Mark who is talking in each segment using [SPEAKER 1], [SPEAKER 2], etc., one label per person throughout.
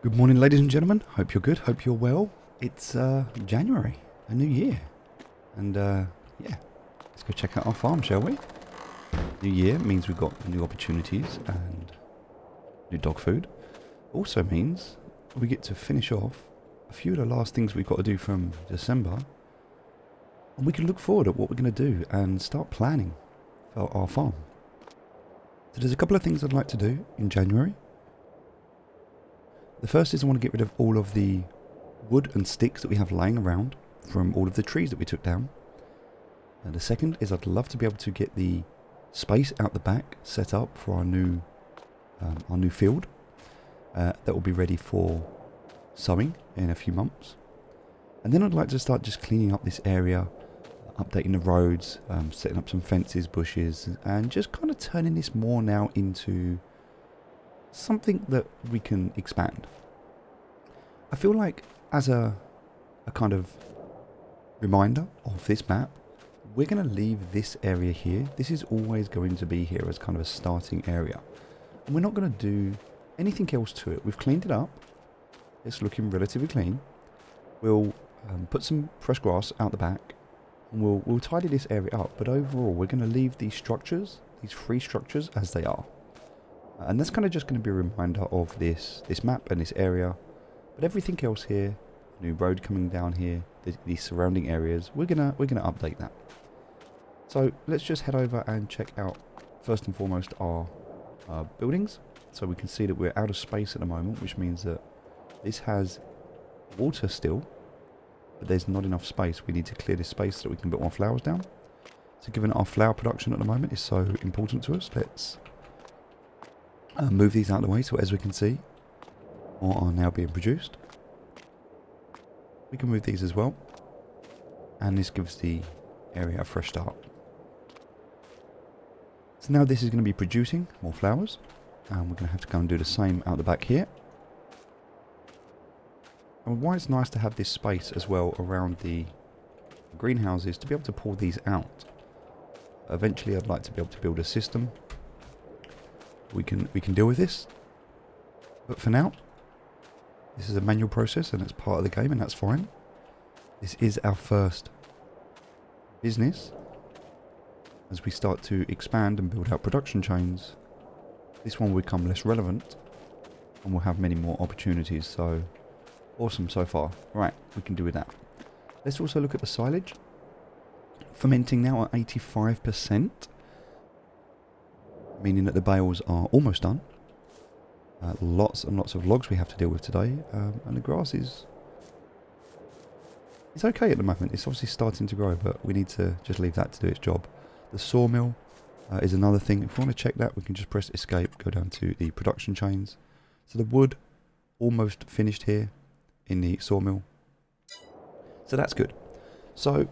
[SPEAKER 1] Good morning, ladies and gentlemen. Hope you're good. Hope you're well. It's January, a new year. And yeah, let's go check out our farm, shall we? New year means we've got new opportunities and new dog food. Also means we get to finish off a few of the last things we've got to do from December. And we can look forward at what we're going to do and start planning for our farm. So there's a couple of things I'd like to do in January. The first is I want to get rid of all of the wood and sticks that we have laying around from all of the trees that we took down. And the second is I'd love to be able to get the space out the back set up for our new field that will be ready for sowing in a few months. And then I'd like to start just cleaning up this area, updating the roads, setting up some fences, bushes, and just kind of turning this more now into something that we can expand. I feel like as a kind of reminder of this map, we're going to leave this area here. This is always going to be here as kind of a starting area. And we're not going to do anything else to it. We've cleaned it up. It's looking relatively clean. We'll put some fresh grass out the back and we'll tidy this area up. But overall, we're going to leave these structures, these three structures, as they are. And that's kind of just going to be a reminder of this map and this area. But everything else here, new road coming down here, these surrounding areas, we're gonna update that. So let's just head over and check out first and foremost our buildings. So we can see that we're out of space at the moment, which means that this has water still, but there's not enough space. We need to clear this space so that we can put more flowers down. So given our flower production at the moment is so important to us, let's move these out of the way. So as we can see, more are now being produced. We can move these as well, and this gives the area a fresh start. So now this is going to be producing more flowers, and we're going to have to go and do the same out the back here. And why it's nice to have this space as well around the greenhouses to be able to pull these out. Eventually I'd like to be able to build a system. We can deal with this, but for now this is a manual process and it's part of the game, and that's fine. This is our first business. As we start to expand and build out production chains, this one will become less relevant and we'll have many more opportunities. So awesome so far. Right, we can do with that. Let's also look at the silage. Fermenting now at 85%, meaning that the bales are almost done. Lots and lots of logs we have to deal with today, and the grass is it's okay at the moment. It's obviously starting to grow, but we need to just leave that to do its job. The sawmill is another thing. If we want to check that, we can just press escape, go down to the production chains. So the wood almost finished here in the sawmill, so that's good. So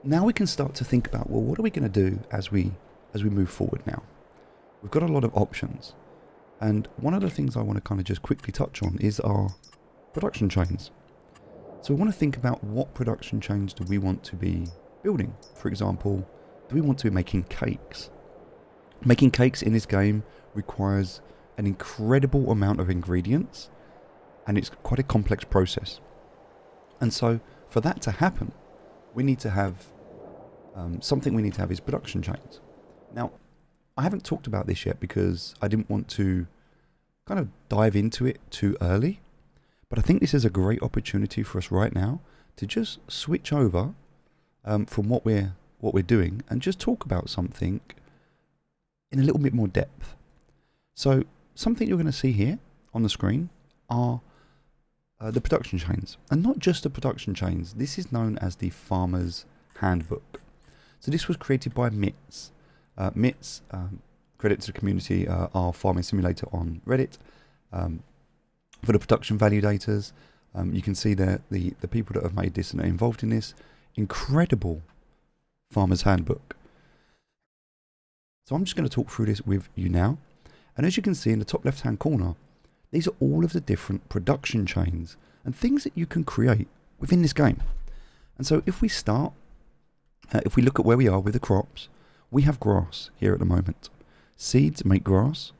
[SPEAKER 1] now we can start to think about, well, what are we going to do as we move forward now? We've got a lot of options. And one of the things I want to kind of just quickly touch on is our production chains. So we want to think about what production chains do we want to be building. For example, do we want to be making cakes? Making cakes in this game requires an incredible amount of ingredients, and it's quite a complex process. And so for that to happen, we need to have something we need to have is production chains. Now, I haven't talked about this yet because I didn't want to kind of dive into it too early, but I think this is a great opportunity for us right now to just switch over from what we're doing and just talk about something in a little bit more depth. So something you're going to see here on the screen are the production chains, and not just the production chains. This is known as the Farmer's Handbook. So this was created by Mitz. Mitz, credit to the community, our farming simulator on Reddit. For the production validators, you can see there the people that have made this and are involved in this incredible Farmer's Handbook. So I'm just going to talk through this with you now. And as you can see in the top left hand corner, these are all of the different production chains and things that you can create within this game. And so if we start, if we look at where we are with the crops, we have grass here at the moment. Seeds make grass.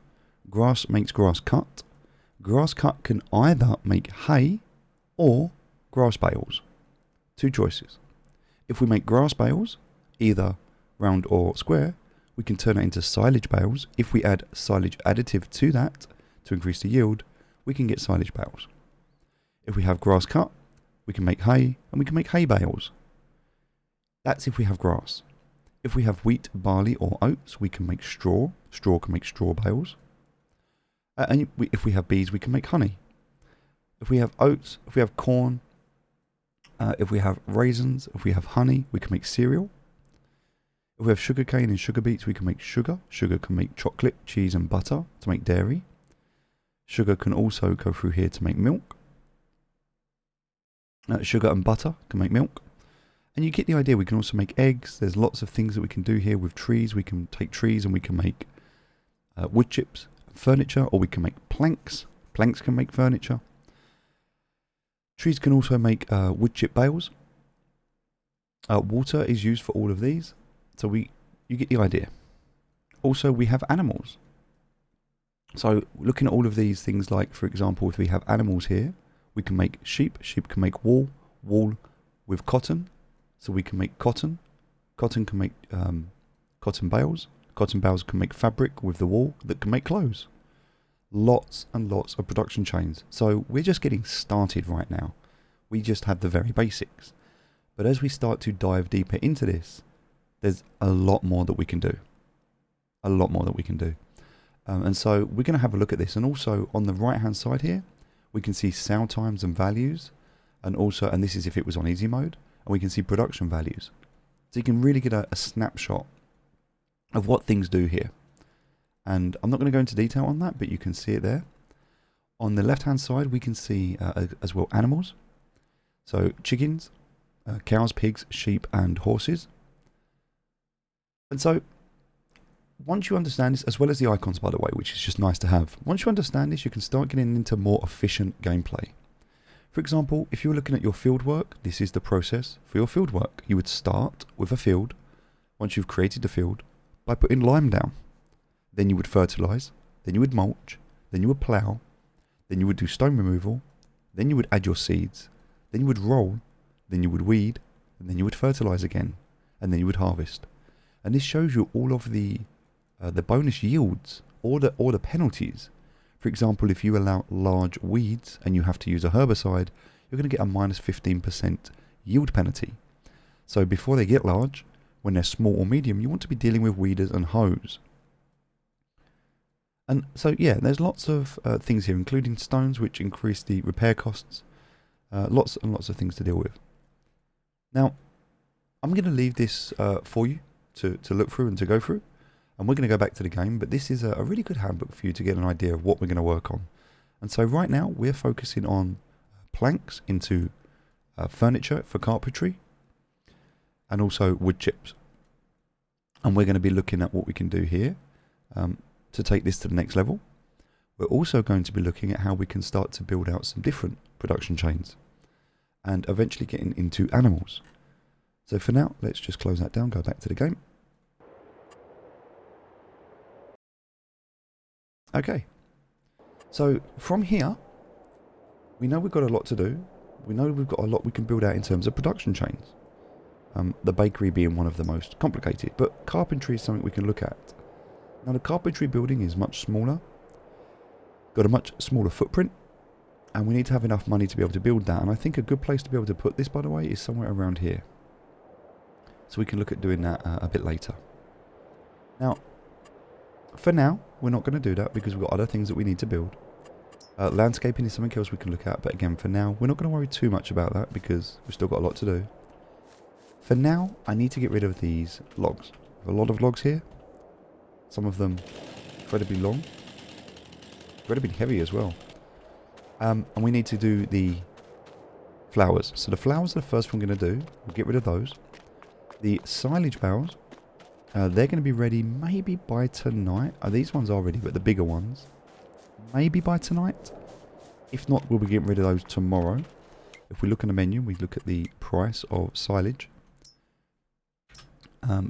[SPEAKER 1] Grass makes grass cut. Grass cut can either make hay or grass bales. Two choices. If we make grass bales, either round or square, we can turn it into silage bales. If we add silage additive to that to increase the yield, we can get silage bales. If we have grass cut, we can make hay, and we can make hay bales. That's if we have grass. If we have wheat, barley or oats, we can make straw. Straw can make straw bales. And if we have bees, we can make honey. If we have oats, if we have corn, if we have raisins, if we have honey, we can make cereal. If we have sugar cane and sugar beets, we can make sugar. Sugar can make chocolate, cheese and butter to make dairy. Sugar can also go through here to make milk. Sugar and butter can make milk. And you get the idea. We can also make eggs. There's lots of things that we can do here with trees. We can take trees and we can make wood chips, furniture, or we can make planks. Planks can make furniture. Trees can also make wood chip bales. Water is used for all of these. So you get the idea. Also, we have animals. So looking at all of these things, like for example, if we have animals here, we can make sheep. Sheep can make wool. Wool with cotton. So we can make cotton. Cotton can make cotton bales. Cotton bales can make fabric with the wool that can make clothes. Lots and lots of production chains. So we're just getting started right now. We just had the very basics. But as we start to dive deeper into this, there's a lot more that we can do. A lot more that we can do. And so we're going to have a look at this. And also on the right hand side here, we can see sale times and values. And also, and this is if it was on easy mode, and we can see production values. So you can really get a snapshot of what things do here. And I'm not going to go into detail on that, but you can see it there. On the left hand side, we can see as well animals. So chickens, cows, pigs, sheep and horses. And so once you understand this, as well as the icons by the way, which is just nice to have. Once you understand this, you can start getting into more efficient gameplay. For example, if you're looking at your field work, this is the process for your field work. You would start with a field, once you've created the field, by putting lime down. Then you would fertilise, then you would mulch, then you would plough, then you would do stone removal, then you would add your seeds, then you would roll, then you would weed, and then you would fertilise again, and then you would harvest. And this shows you all of the bonus yields or the penalties. For example, if you allow large weeds and you have to use a herbicide, you're going to get a minus 15% yield penalty. So before they get large, when they're small or medium, you want to be dealing with weeders and hoes. And so, yeah, there's lots of things here, including stones, which increase the repair costs. Lots and lots of things to deal with. Now, I'm going to leave this for you to look through and to go through. And we're going to go back to the game, but this is a really good handbook for you to get an idea of what we're going to work on. And so right now, we're focusing on planks into furniture for carpentry, and also wood chips. And we're going to be looking at what we can do here to take this to the next level. We're also going to be looking at how we can start to build out some different production chains and eventually getting into animals. So for now, let's just close that down, go back to the game. Okay, so from here, we know we've got a lot to do. We know we've got a lot we can build out in terms of production chains. The bakery being one of the most complicated, but carpentry is something we can look at. Now the carpentry building is much smaller, got a much smaller footprint, and we need to have enough money to be able to build that. And I think a good place to be able to put this, by the way, is somewhere around here. So we can look at doing that a bit later. Now, for now, we're not going to do that because we've got other things that we need to build. Landscaping is something else we can look at, but again, for now, we're not going to worry too much about that because we've still got a lot to do. For now, I need to get rid of these logs. We have a lot of logs here. Some of them incredibly long. Incredibly heavy as well. And we need to do the flowers. So the flowers are the first thing we're going to do. We'll get rid of those. The silage bales, they're going to be ready maybe by tonight. These ones are ready, but the bigger ones, maybe by tonight. If not, we'll be getting rid of those tomorrow. If we look in the menu, we look at the price of silage.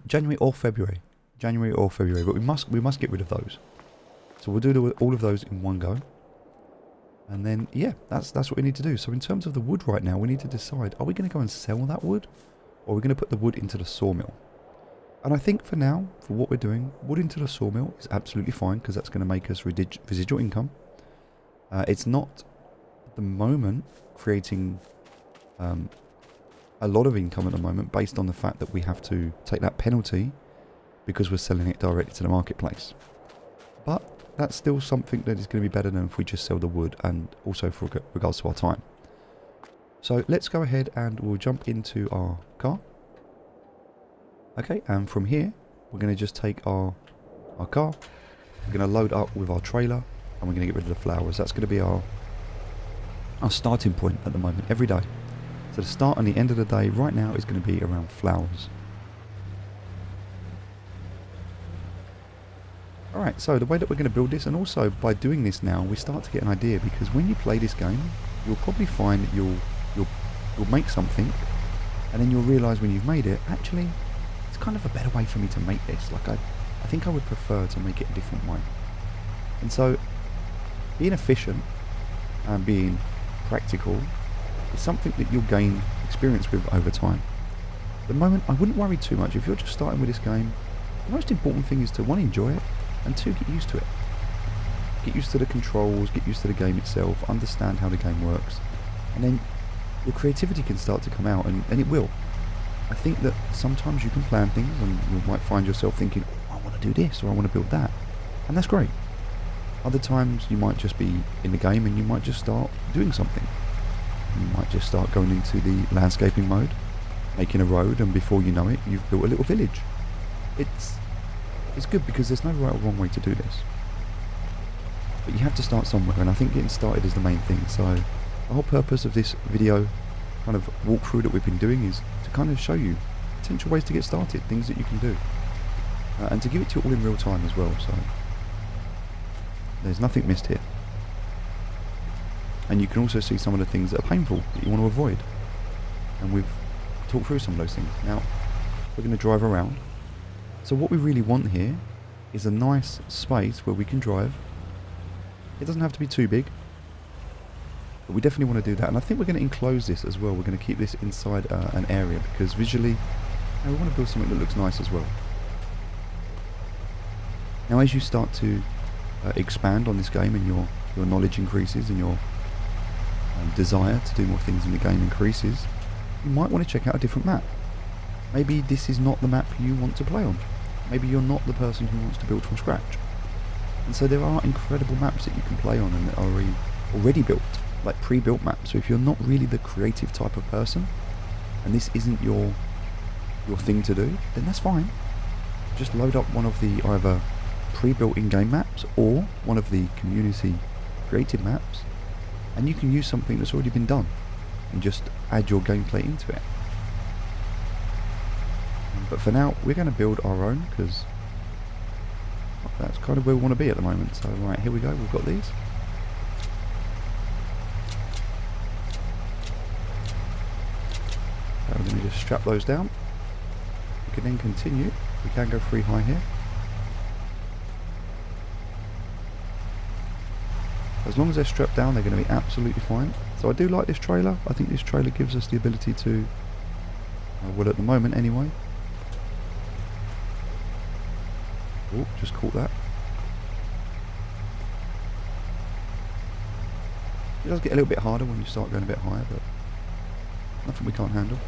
[SPEAKER 1] January or February. January or February, but we must get rid of those. So we'll do all of those in one go. And then, yeah, that's what we need to do. So in terms of the wood right now, we need to decide, are we going to go and sell that wood? Or are we going to put the wood into the sawmill? And I think for now, for what we're doing, wood into the sawmill is absolutely fine because that's going to make us residual income. It's not, at the moment, creating a lot of income at the moment based on the fact that we have to take that penalty because we're selling it directly to the marketplace. But that's still something that is going to be better than if we just sell the wood, and also for regards to our time. So let's go ahead and we'll jump into our car. Okay, and from here we're going to just take our car, we're going to load up with our trailer, and we're going to get rid of the flowers. That's going to be our starting point at the moment, every day. So the start and the end of the day right now is going to be around flowers. Alright, so the way that we're going to build this, and also by doing this now, we start to get an idea, because when you play this game, you'll probably find that you'll make something, and then you'll realise when you've made it, actually, it's kind of a better way for me to make this. Like, I think I would prefer to make it a different way. And so, being efficient and being practical is something that you'll gain experience with over time. At the moment, I wouldn't worry too much. If you're just starting with this game, the most important thing is to, one, enjoy it, and two, get used to it. Get used to the controls, get used to the game itself, understand how the game works, and then your creativity can start to come out, and it will. I think that sometimes you can plan things, and you might find yourself thinking, oh, I want to do this, or I want to build that, and that's great. Other times you might just be in the game and you might just start doing something. You might just start going into the landscaping mode, making a road, and before you know it, you've built a little village. It's good because there's no right or wrong way to do this. But you have to start somewhere, and I think getting started is the main thing. So the whole purpose of this video kind of walkthrough that we've been doing is to kind of show you potential ways to get started, things that you can do. And to give it to you all in real time as well, so there's nothing missed here. And you can also see some of the things that are painful that you want to avoid. And we've talked through some of those things. Now, we're going to drive around. So what we really want here is a nice space where we can drive. It doesn't have to be too big, but we definitely want to do that. And I think we're going to enclose this as well. We're going to keep this inside an area, because visually, we want to build something that looks nice as well. Now, as you start to expand on this game, and your knowledge increases, and your desire to do more things in the game increases, you might want to check out a different map. Maybe this is not the map you want to play on. Maybe you're not the person who wants to build from scratch. And so there are incredible maps that you can play on, and that are already built, like pre-built maps. So if you're not really the creative type of person, and this isn't your thing to do, then that's fine. Just load up one of the either pre-built in-game maps or one of the community created maps, and you can use something that's already been done and just add your gameplay into it. But for now, we're going to build our own, because that's kind of where we want to be at the moment. So right, here we go, we've got these. So we're going to just strap those down. We can then continue. We can go free high here. As long as they're strapped down, they're going to be absolutely fine. So I do like this trailer. I think this trailer gives us the ability to, well, at the moment anyway. Oh, just caught that. It does get a little bit harder when you start going a bit higher, but nothing we can't handle.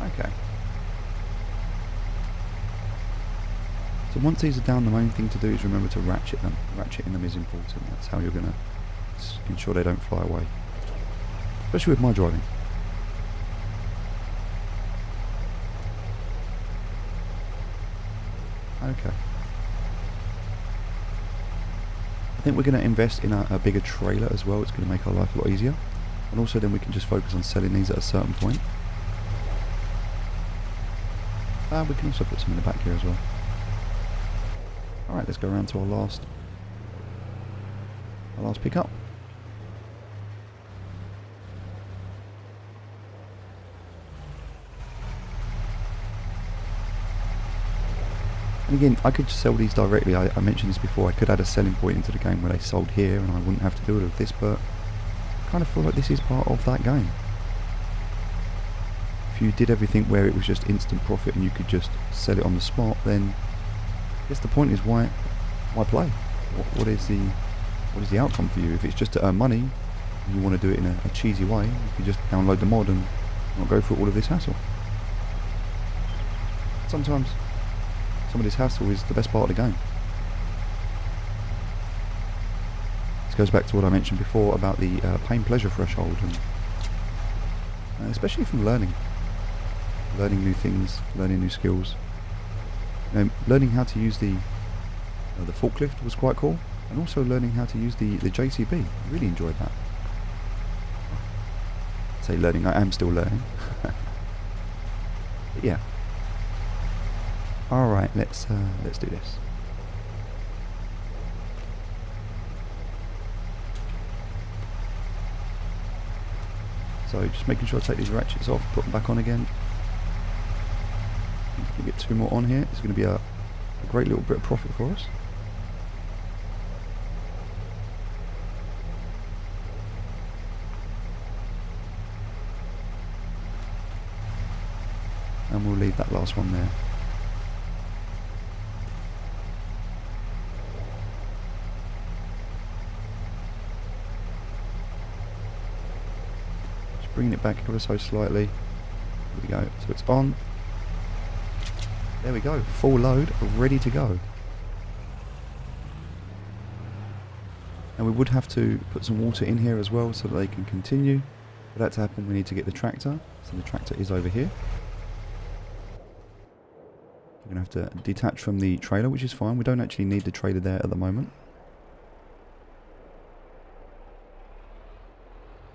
[SPEAKER 1] Okay. So once these are down, the main thing to do is remember to ratchet them. Ratcheting them is important. That's how you're going to ensure they don't fly away. Especially with my driving. Okay. I think we're going to invest in a bigger trailer as well. It's going to make our life a lot easier. And also then we can just focus on selling these at a certain point. We can also put some in the back here as well. Alright, let's go around to our last pickup. And again, I could just sell these directly. I mentioned this before. I could add a selling point into the game where they sold here and I wouldn't have to do all of this, but I kind of feel like this is part of that game. If you did everything where it was just instant profit and you could just sell it on the spot, then I guess the point is why play? What is the outcome for you? If it's just to earn money and you want to do it in a cheesy way, you can just download the mod and not go through all of this hassle. Sometimes some of this hassle is the best part of the game. This goes back to what I mentioned before about the pain-pleasure threshold, and especially from learning new things, learning new skills. Learning how to use the forklift was quite cool, and also learning how to use the JCB. I really enjoyed that. I say learning, I am still learning. But yeah. Alright, let's do this. So just making sure I take these ratchets off, put them back on again. If we get 2 more on here, it's going to be a great little bit of profit for us. And we'll leave that last one there. Bringing it back ever so slightly. There we go. So it's on. There we go. Full load, ready to go. And we would have to put some water in here as well so that they can continue. For that to happen, we need to get the tractor. So the tractor is over here. We're going to have to detach from the trailer, which is fine. We don't actually need the trailer there at the moment.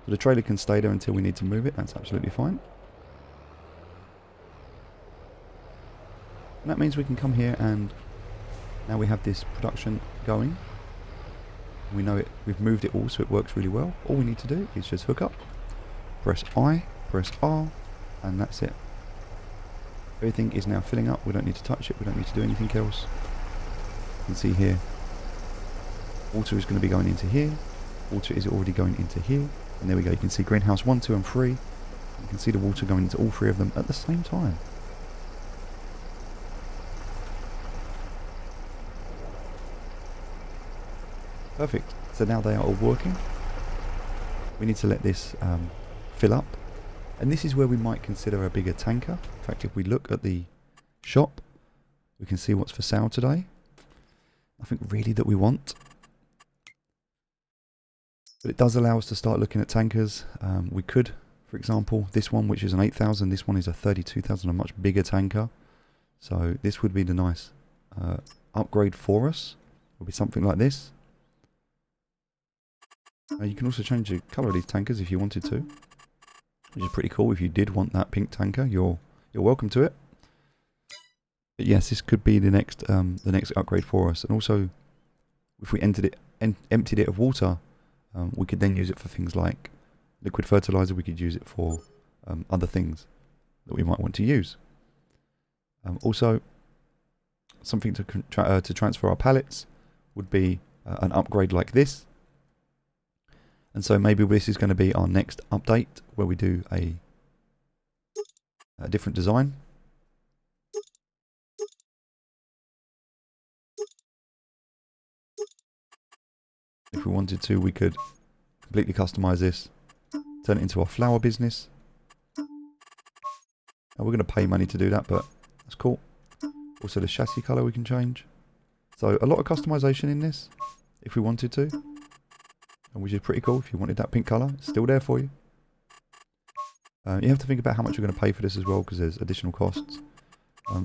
[SPEAKER 1] So the trailer can stay there until we need to move it. That's absolutely fine. And that means we can come here and now we have this production going. We know it. We've moved it all so it works really well. All we need to do is just hook up, press I, press R, and that's it. Everything is now filling up. We don't need to touch it. We don't need to do anything else. You can see here, water is going to be going into here. Water is already going into here. And there we go, you can see greenhouse 1, 2 and 3. You can see the water going into all 3 of them at the same time. Perfect, so now they are all working. We need to let this fill up. And this is where we might consider a bigger tanker. In fact, if we look at the shop, we can see what's for sale today. Nothing really that we want. But it does allow us to start looking at tankers. We could, for example, this one, which is an 8,000, this one is a 32,000, a much bigger tanker. So this would be the nice upgrade for us. Would be something like this. You can also change the colour of these tankers if you wanted to, which is pretty cool. If you did want that pink tanker, you're welcome to it. But yes, this could be the next upgrade for us. And also, if we emptied it of water, we could then use it for things like liquid fertilizer. We could use it for other things that we might want to use. Also, something to transfer our pallets would be an upgrade like this. And so maybe this is going to be our next update where we do a different design. If we wanted to, we could completely customize this, turn it into our flower business. And we're going to pay money to do that, but that's cool. Also the chassis color we can change. So a lot of customization in this, if we wanted to. Which is pretty cool. If you wanted that pink color, it's still there for you. You have to think about how much you're going to pay for this as well, because there's additional costs.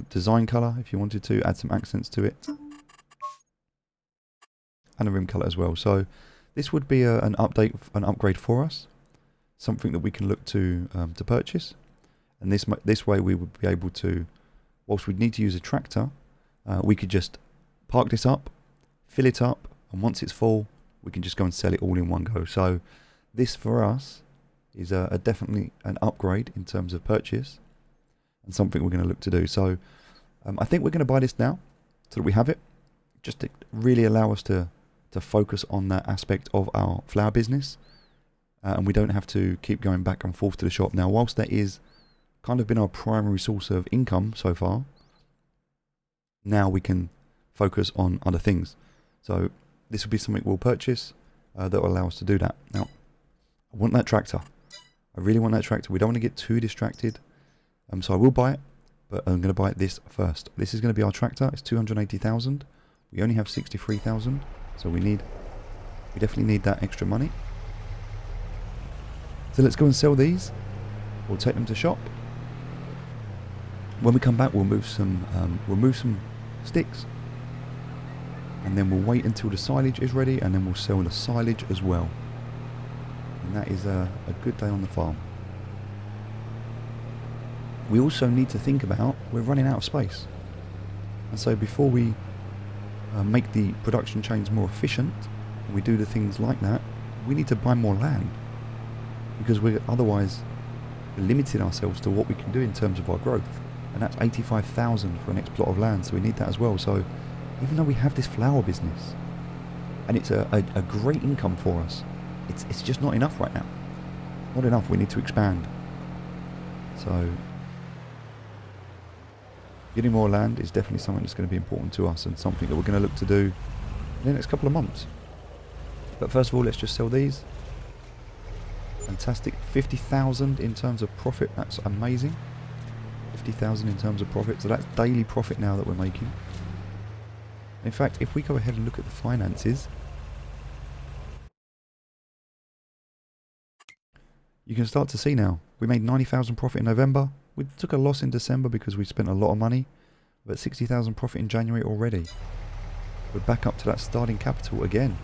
[SPEAKER 1] Design color, if you wanted to add some accents to it. And a rim color as well. So this would be an upgrade for us. Something that we can look to purchase. And this way we would be able to, whilst we'd need to use a tractor, we could just park this up, fill it up, and once it's full, we can just go and sell it all in one go. So this for us is definitely an upgrade in terms of purchase and something we're going to look to do. So I think we're going to buy this now. so that we have it, just to really allow us to focus on that aspect of our flower business, and we don't have to keep going back and forth to the shop. Now, whilst that is kind of been our primary source of income so far, now we can focus on other things. So this will be something we'll purchase that will allow us to do that. Now, I want that tractor. I really want that tractor. We don't want to get too distracted. So I will buy it, but I'm going to buy this first. This is going to be our tractor. It's 280,000. We only have 63,000, so we definitely need that extra money. So let's go and sell these. We'll take them to shop. When we come back, we'll move some sticks, and then we'll wait until the silage is ready, and then we'll sell the silage as well. And that is a good day on the farm. We also need to think about, we're running out of space, and so before we make the production chains more efficient, we do the things like that, we need to buy more land, because we're otherwise limiting ourselves to what we can do in terms of our growth, and that's 85,000 for an next plot of land, so we need that as well. So even though we have this flower business and it's a great income for us, it's just not enough right now. Not enough. We need to expand. So getting more land is definitely something that's going to be important to us, and something that we're going to look to do in the next couple of months. But first of all, let's just sell these. Fantastic. 50,000 in terms of profit. That's amazing. 50,000 in terms of profit. So that's daily profit now that we're making. In fact, if we go ahead and look at the finances, you can start to see now. We made 90,000 profit in November. We took a loss in December because we spent a lot of money. But 60,000 profit in January already. We're back up to that starting capital again.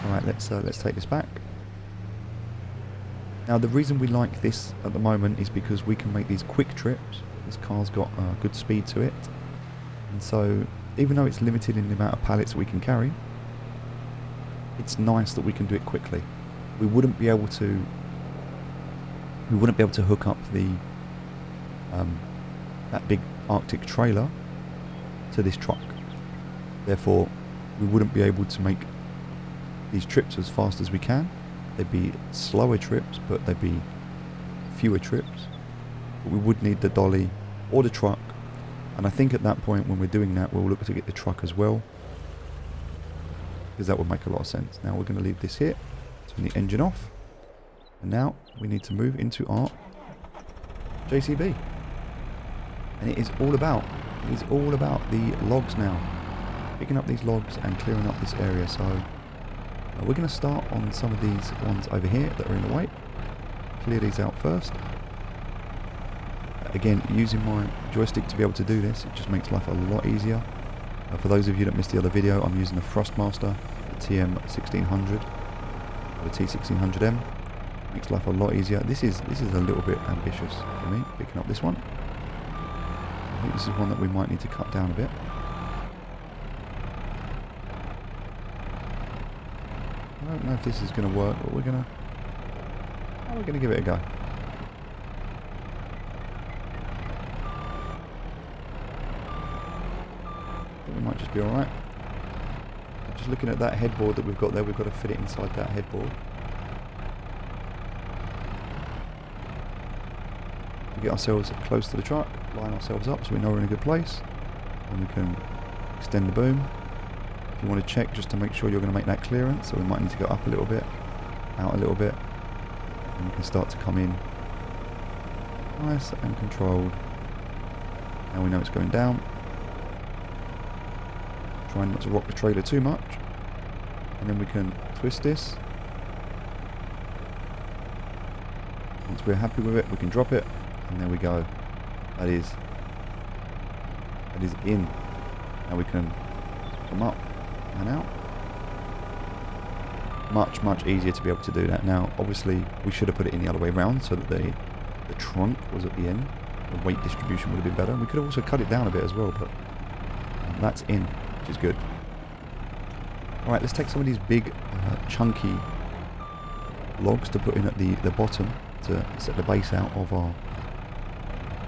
[SPEAKER 1] Alright, let's take this back. Now, the reason we like this at the moment is because we can make these quick trips. This car's got good speed to it. And so, even though it's limited in the amount of pallets we can carry, it's nice that we can do it quickly. We wouldn't be able to hook up the that big Arctic trailer to this truck. Therefore, we wouldn't be able to make these trips as fast as we can. They'd be slower trips, but they'd be fewer trips. But we would need the dolly or the truck, and I think at that point when we're doing that, we'll look to get the truck as well, because that would make a lot of sense. Now we're going to leave this here, turn the engine off, and now we need to move into our JCB. And it is all about the logs now, picking up these logs and clearing up this area. So we're going to start on some of these ones over here that are in the way. Clear these out first. Again, using my joystick to be able to do this, it just makes life a lot easier. For those of you that missed the other video, I'm using the Thrustmaster, the TM1600, or the T1600M. Makes life a lot easier. This is a little bit ambitious for me, picking up this one. I think this is one that we might need to cut down a bit. I don't know if this is going to work, but we're going to give it a go. I think we might just be alright. Just looking at that headboard that we've got there, we've got to fit it inside that headboard. We get ourselves close to the truck, line ourselves up so we know we're in a good place, and we can extend the boom. If you want to check just to make sure you're going to make that clearance, so we might need to go up a little bit, out a little bit, and we can start to come in nice and controlled. Now we know it's going down. Trying not to rock the trailer too much, and then we can twist this. Once we're happy with it, we can drop it, and there we go. That is in. Now we can come up and out. Much easier to be able to do that. Now obviously we should have put it in the other way around so that the trunk was at the end. The weight distribution would have been better. We could have also cut it down a bit as well, but that's in, which is good. Alright, let's take some of these big chunky logs to put in at the bottom to set the base out of our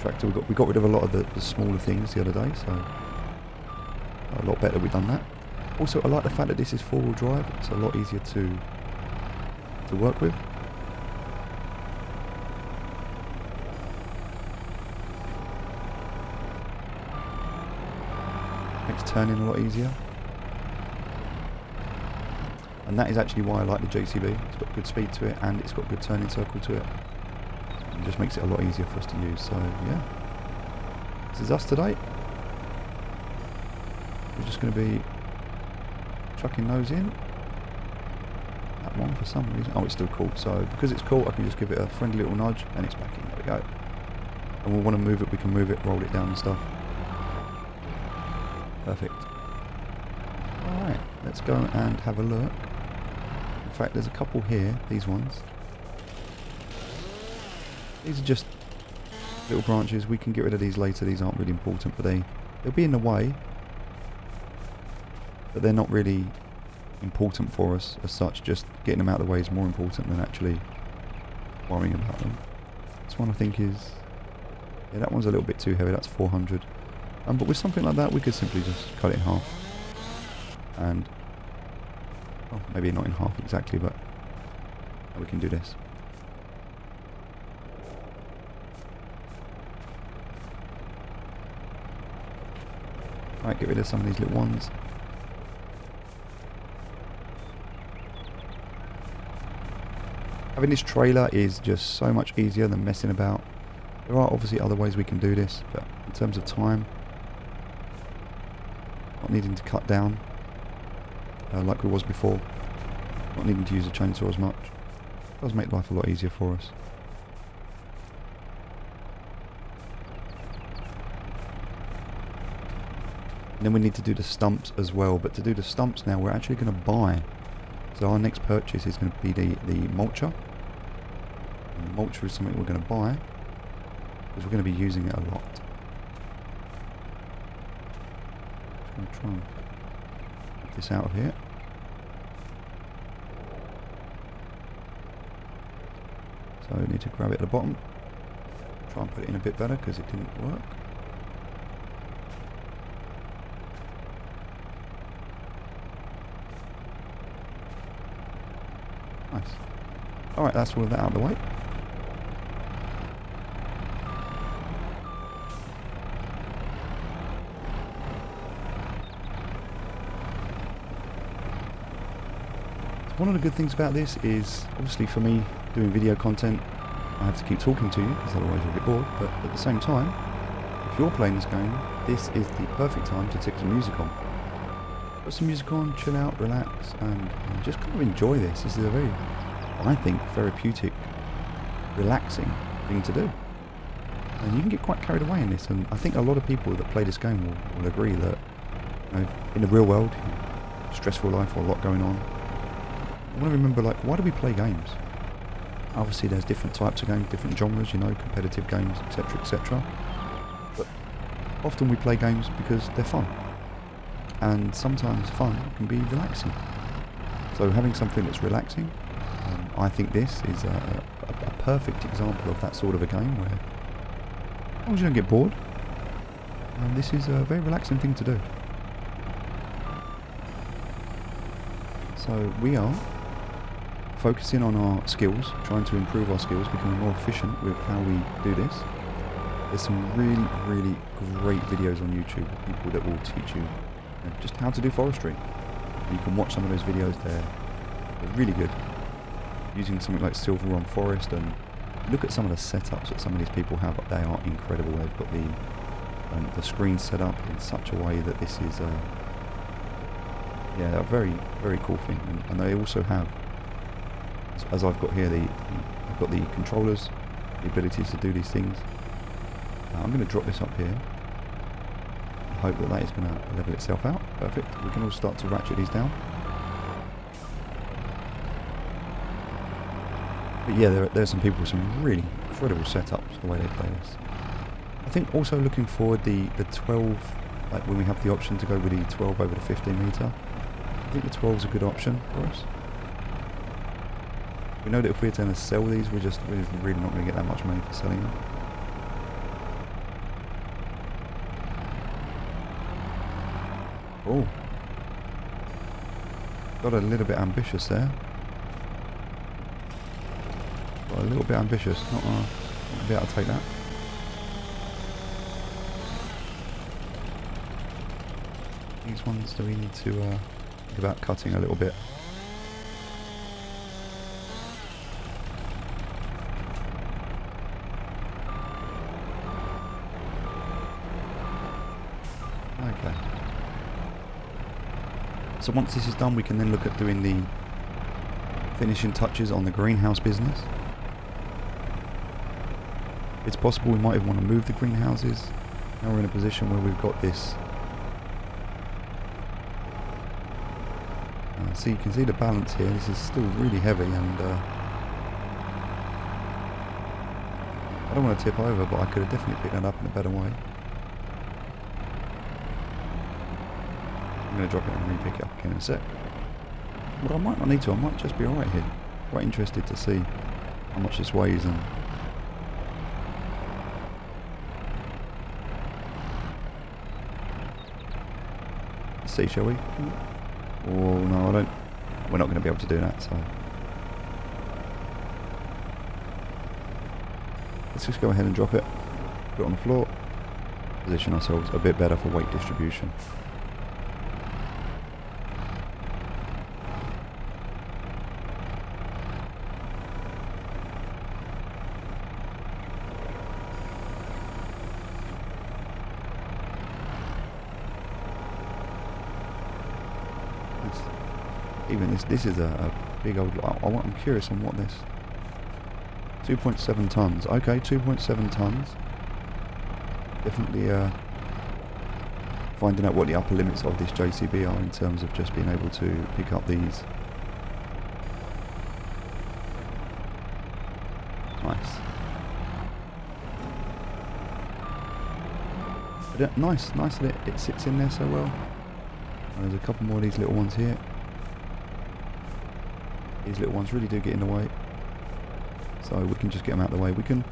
[SPEAKER 1] tractor. We got rid of a lot of the smaller things the other day, so a lot better we've done that. Also, I like the fact that this is 4-wheel drive. It's a lot easier to work with. Makes turning a lot easier. And that is actually why I like the JCB. It's got good speed to it, and it's got good turning circle to it. It just makes it a lot easier for us to use. So yeah, this is us today. We're just going to be chucking those in. That one for some reason. Oh, it's still caught. So because it's caught, I can just give it a friendly little nudge, and it's back in. There we go. And we'll want to move it. We can move it, roll it down and stuff. Perfect. All right, let's go and have a look. In fact, there's a couple here. These ones. These are just little branches. We can get rid of these later. These aren't really important, but they'll be in the way. But they're not really important for us as such. Just getting them out of the way is more important than actually worrying about them. This one I think is... yeah, that one's a little bit too heavy. That's 400. But with something like that, we could simply just cut it in half. And... well, maybe not in half exactly, but we can do this. Right, get rid of some of these little ones. Having this trailer is just so much easier than messing about. There are obviously other ways we can do this, but in terms of time, not needing to cut down like we was before, not needing to use a chainsaw as much, it does make life a lot easier for us. And then we need to do the stumps as well, but to do the stumps now we're actually going to buy. So our next purchase is going to be the mulcher. And the mulcher is something we're going to buy because we're going to be using it a lot. Just going to try and get this out of here. So I need to grab it at the bottom. Try and put it in a bit better because it didn't work. Nice. Alright, that's all of that out of the way. One of the good things about this is, obviously for me, doing video content, I have to keep talking to you, because otherwise you'll get bored, but at the same time, if you're playing this game, this is the perfect time to stick some music on. Put some music on, chill out, relax, and just kind of enjoy this. This is a very, I think, therapeutic, relaxing thing to do. And you can get quite carried away in this, and I think a lot of people that play this game will agree that, you know, in the real world, stressful life or a lot going on, I want to remember, like, why do we play games? Obviously there's different types of games, different genres, you know, competitive games, etc, etc. But often we play games because they're fun. And sometimes fun can be relaxing. So having something that's relaxing, I think this is a perfect example of that sort of a game where, as long as you don't get bored, this is a very relaxing thing to do. So we are focusing on our skills, trying to improve our skills, becoming more efficient with how we do this. There's some really, really great videos on YouTube of people that will teach you just how to do forestry. And you can watch some of those videos, they're really good. Using something like Silver on Forest, and look at some of the setups that some of these people have, they are incredible. They've got the screen set up in such a way that this is a very, very cool thing. And they also have, as I've got here, I've got the controllers, the abilities to do these things. Now I'm going to drop this up here. I hope that is going to level itself out. Perfect. We can all start to ratchet these down. But yeah, there's some people with some really incredible setups the way they play this. I think also looking forward, the 12, like when we have the option to go with the 12 over the 15 metre, I think the 12 is a good option for us. We know that if we're going to sell these, we're just really not going to get that much money for selling them. Oh. Got a little bit ambitious there. Got a little bit ambitious. Not gonna be able to take that. These ones do we need to think about cutting a little bit. Okay. So once this is done, we can then look at doing the finishing touches on the greenhouse business. It's possible we might even want to move the greenhouses. Now we're in a position where we've got this. So you can see the balance here. This is still really heavy, and I don't want to tip over, but I could have definitely picked that up in a better way. I'm going to drop it and re-pick it up again in a sec. But I might not need to. I might just be alright here. Quite interested to see how much this weighs and. Let's see, shall we? Oh no, I don't. We're not going to be able to do that, so let's just go ahead and drop it, put it on the floor, position ourselves a bit better for weight distribution. Even this is a big old. I'm curious on what this. 2.7 tons. Okay, 2.7 tons. Definitely finding out what the upper limits of this JCB are in terms of just being able to pick up these. Nice. But nice that it sits in there so well. There's a couple more of these little ones here. These little ones really do get in the way, so we can just get them out of the way. We can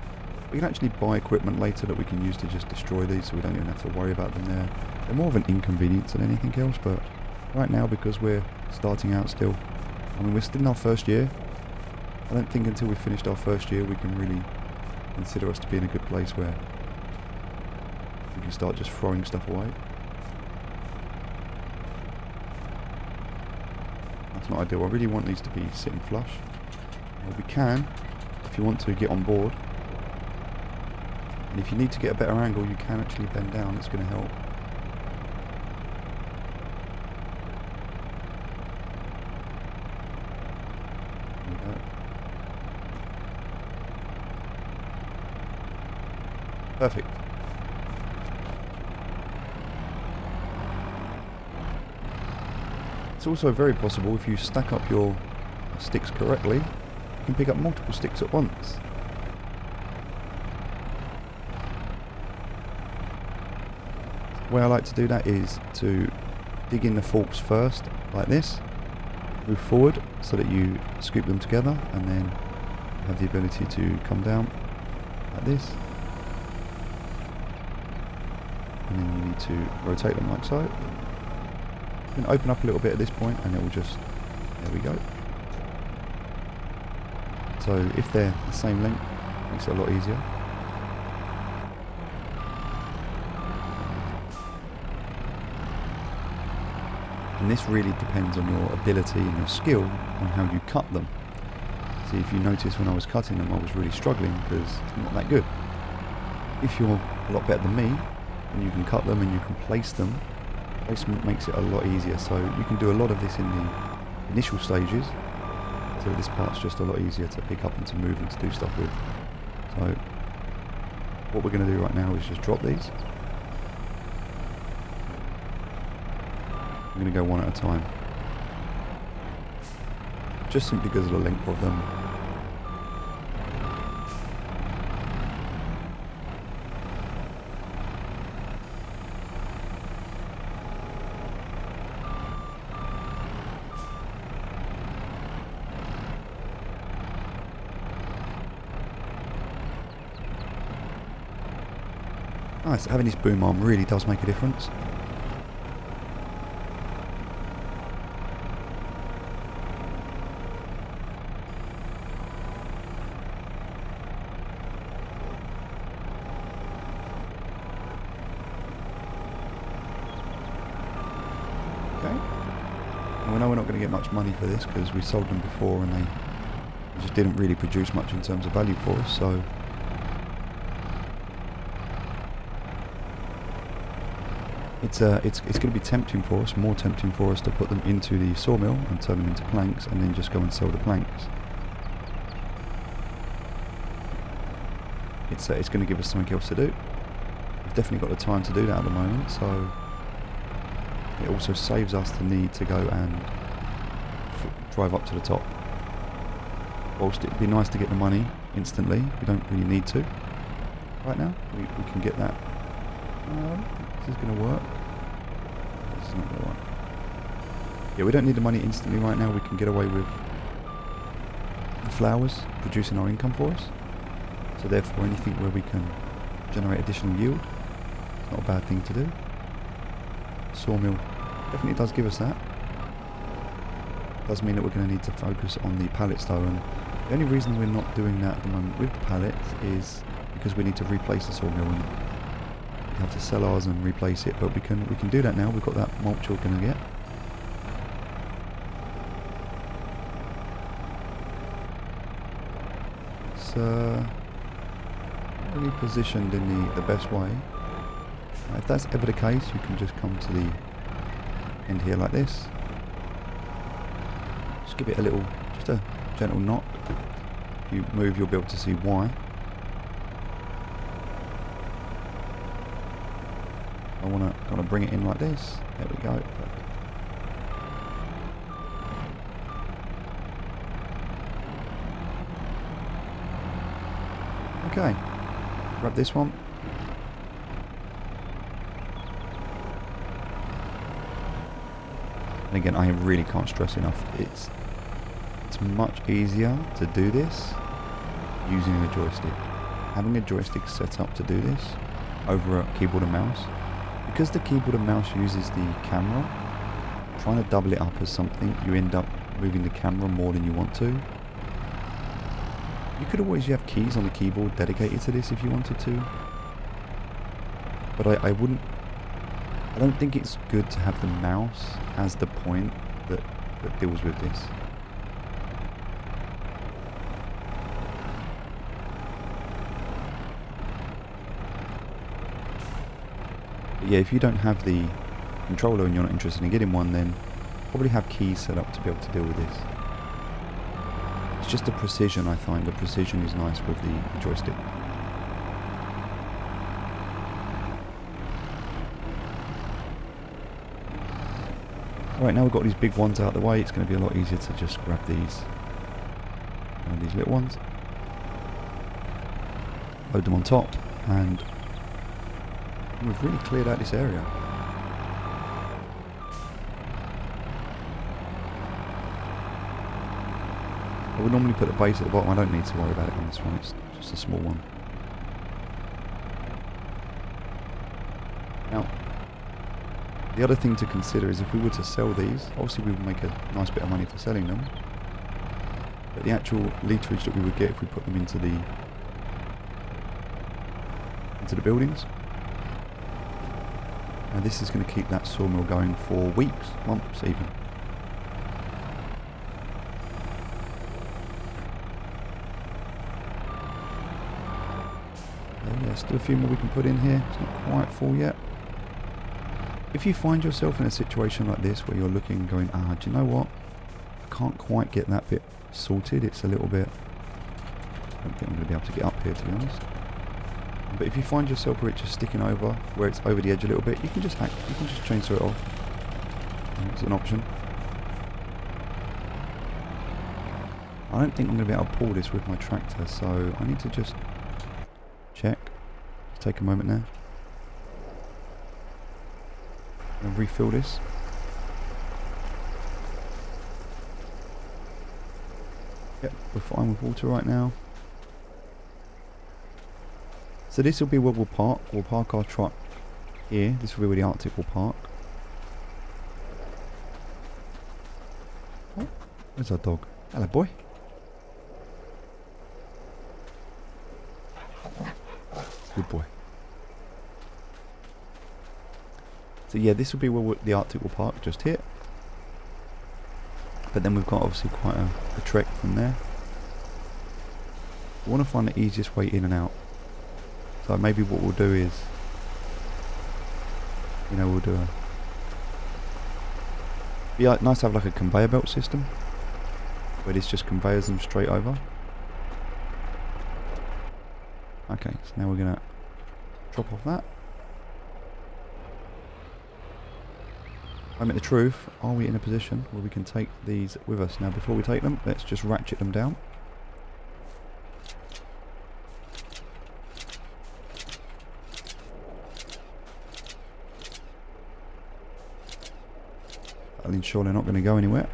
[SPEAKER 1] actually buy equipment later that we can use to just destroy these, so we don't even have to worry about them there. They're more of an inconvenience than anything else, but right now, because we're starting out still, I mean, we're still in our first year. I don't think until we've finished our first year we can really consider us to be in a good place where we can start just throwing stuff away. That's not ideal. I really want these to be sitting flush. Well, we can, if you want to, get on board. And if you need to get a better angle, you can actually bend down. It's going to help. There we go. Perfect. It's also very possible, if you stack up your sticks correctly, you can pick up multiple sticks at once. The way I like to do that is to dig in the forks first, like this, move forward so that you scoop them together, and then have the ability to come down like this. And then you need to rotate them like so. You can open up a little bit at this point and it will just, there we go. So if they're the same length, it makes it a lot easier. And this really depends on your ability and your skill on how you cut them. See, if you notice when I was cutting them, I was really struggling because it's not that good. If you're a lot better than me, and you can cut them and you can place them, placement makes it a lot easier. So you can do a lot of this in the initial stages, so this part's just a lot easier to pick up and to move and to do stuff with. So what we're going to do right now is just drop these. I'm going to go one at a time, just simply because of the length of them. Nice, having this boom arm really does make a difference. And we know we're not going to get much money for this because we sold them before and they just didn't really produce much in terms of value for us, so it's going to be tempting for us, more tempting for us to put them into the sawmill and turn them into planks and then just go and sell the planks. It's going to give us something else to do. We've definitely got the time to do that at the moment, so it also saves us the need to go and drive up to the top. Whilst it'd be nice to get the money instantly, we don't really need to right now. We can get that. This is going to work. This is not going to work. Yeah, we don't need the money instantly right now. We can get away with the flowers producing our income for us. So therefore anything where we can generate additional yield, it's not a bad thing to do. Sawmill definitely does give us that. Does mean that we're going to need to focus on the pallets though, and the only reason we're not doing that at the moment with the pallets is because we need to replace the sawmill and we have to sell ours and replace it, but we can do that now. We've got that mulcher we're going to get. It's really positioned in the best way. If that's ever the case, you can just come to the end here like this. Just give it just a gentle knock. If you move, you'll be able to see why. I want to bring it in like this. There we go. Perfect. Okay. Grab this one. And again, I really can't stress enough. It's much easier to do this using a joystick. Having a joystick set up to do this over a keyboard and mouse. Because the keyboard and mouse uses the camera, trying to double it up as something, you end up moving the camera more than you want to. You could always have keys on the keyboard dedicated to this if you wanted to. But I don't think it's good to have the mouse as the point that deals with this. But yeah, if you don't have the controller and you're not interested in getting one, then probably have keys set up to be able to deal with this. It's just the precision, I find. The precision is nice with the joystick. Alright, now we've got these big ones out of the way, it's going to be a lot easier to just grab these little ones, load them on top, and we've really cleared out this area. I would normally put the base at the bottom. I don't need to worry about it on this one, it's just a small one. Now, the other thing to consider is if we were to sell these, obviously we would make a nice bit of money for selling them, but the actual literage that we would get if we put them into the buildings, and this is going to keep that sawmill going for weeks, months even. Yeah, still a few more we can put in here. It's not quite full yet. If you find yourself in a situation like this where you're looking and going, do you know what? I can't quite get that bit sorted. It's a little bit... I don't think I'm going to be able to get up here, to be honest. But if you find yourself where it's just sticking over, where it's over the edge a little bit, you can just chainsaw it off. It's an option. I don't think I'm going to be able to pull this with my tractor, so I need to just check. Just take a moment there. And refill this. Yep, we're fine with water right now. So this will be where we'll park. We'll park our truck here. This will be where the Arctic will park. Oh, where's our dog? Hello, boy. Good boy. So yeah, this will be where the Arctic will park, just here. But then we've got obviously quite a trek from there. I want to find the easiest way in and out. So maybe what we'll do is, you know, we'll do a... Be nice to have like a conveyor belt system, where this just conveyors them straight over. Okay, so now we're going to drop off that. I mean, the truth, are we in a position where we can take these with us? Now, before we take them, let's just ratchet them down. That'll ensure they're not going to go anywhere.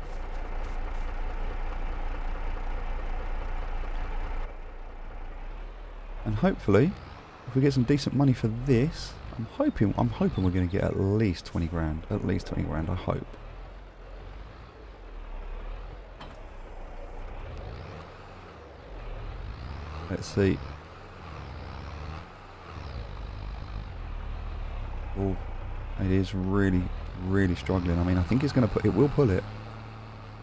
[SPEAKER 1] And hopefully, if we get some decent money for this, I'm hoping we're going to get at least 20 grand. At least 20 grand, I hope. Let's see. Oh, it is really, really struggling. I mean, I think it's going to put... It will pull it.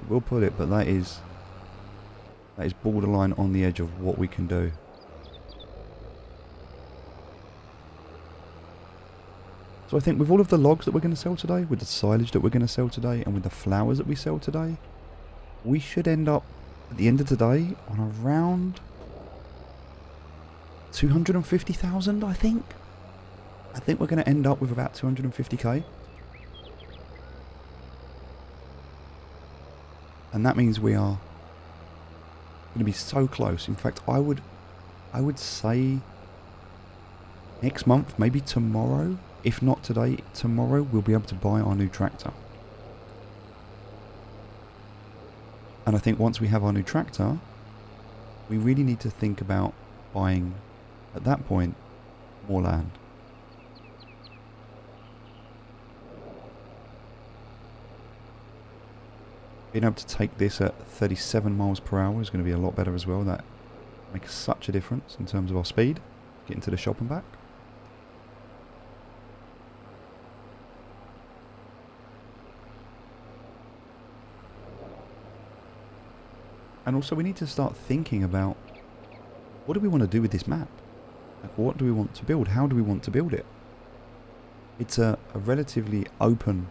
[SPEAKER 1] It will pull it, but that is borderline on the edge of what we can do. So I think with all of the logs that we're going to sell today, with the silage that we're going to sell today, and with the flowers that we sell today, we should end up, at the end of today, on around 250,000, I think. I think we're going to end up with about 250k. And that means we are going to be so close. In fact, I would say next month, maybe tomorrow, if not today, tomorrow we'll be able to buy our new tractor. And I think once we have our new tractor, we really need to think about buying, at that point, more land. Being able to take this at 37 miles per hour is going to be a lot better as well. That makes such a difference in terms of our speed, getting to the shop and back. And also we need to start thinking about, what do we want to do with this map? Like, what do we want to build? How do we want to build it? It's a relatively open,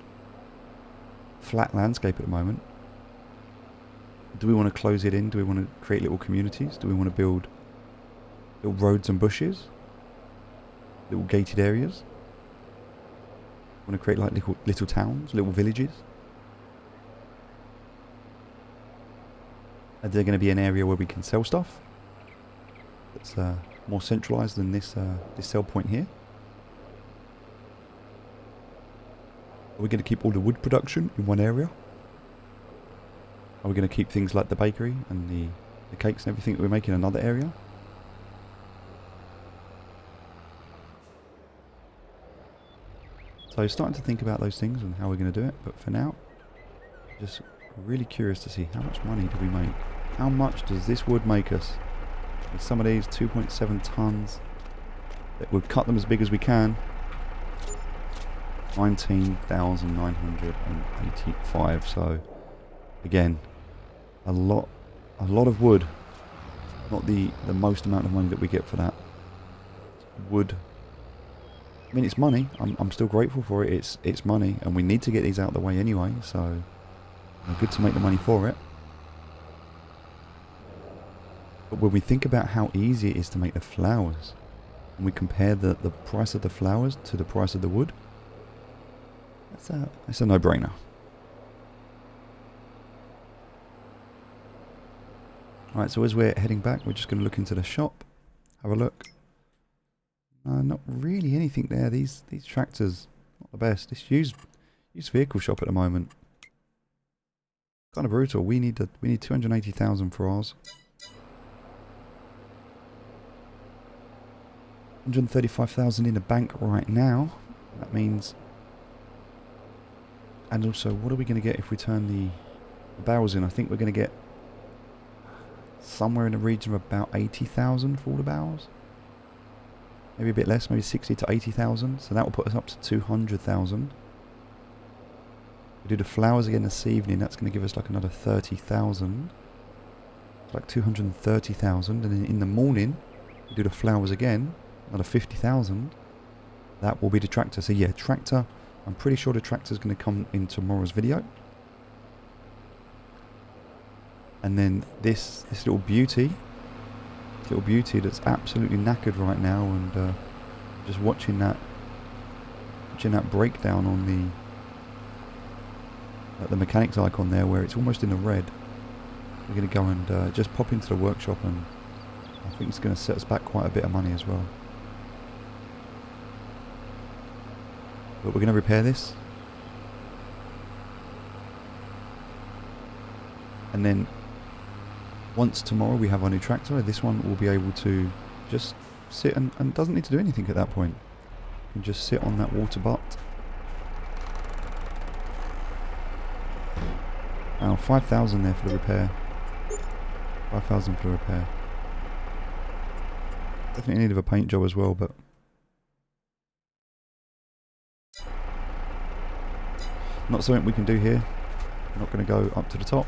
[SPEAKER 1] flat landscape at the moment. Do we want to close it in? Do we want to create little communities? Do we want to build little roads and bushes? Little gated areas? Want to create like little towns, little villages? Is there going to be an area where we can sell stuff that's more centralised than this sell point here? Are we going to keep all the wood production in one area? Are we going to keep things like the bakery and the cakes and everything that we make in another area? So starting to think about those things and how we're going to do it. But for now, just really curious to see how much money do we make. How much does this wood make us? With some of these 2.7 tons, we'll cut them as big as we can. 19,985. So again, a lot of wood. Not the most amount of money that we get for that wood. I mean, it's money. I'm still grateful for it. It's money, and we need to get these out of the way anyway. So good to make the money for it. But when we think about how easy it is to make the flowers, and we compare the price of the flowers to the price of the wood, that's a no-brainer. Alright, so as we're heading back, we're just going to look into the shop, have a look. Not really anything there. These tractors, not the best. It's used vehicle shop at the moment. Kind of brutal. We need 280,000 for ours. 135,000 in the bank right now. That means... And also, what are we going to get if we turn the barrels in? I think we're going to get somewhere in the region of about 80,000 for all the barrels. Maybe a bit less, maybe 60 to 80,000. So that will put us up to 200,000. Do the flowers again this evening. That's going to give us like another 30,000. Like 230,000. And then in the morning, we do the flowers again. Another 50,000. That will be the tractor. So yeah, tractor. I'm pretty sure the tractor is going to come in tomorrow's video. And then this little beauty. This little beauty that's absolutely knackered right now. And just watching that breakdown on the mechanics icon there, where it's almost in the red. We're going to go and just pop into the workshop, and I think it's going to set us back quite a bit of money as well. But we're going to repair this, and then once tomorrow we have our new tractor, this one will be able to just sit and doesn't need to do anything at that point. And just sit on that water butt. Now 5,000 there for the repair. 5,000 for the repair. Definitely need of a paint job as well, but not something we can do here. I'm not going to go up to the top.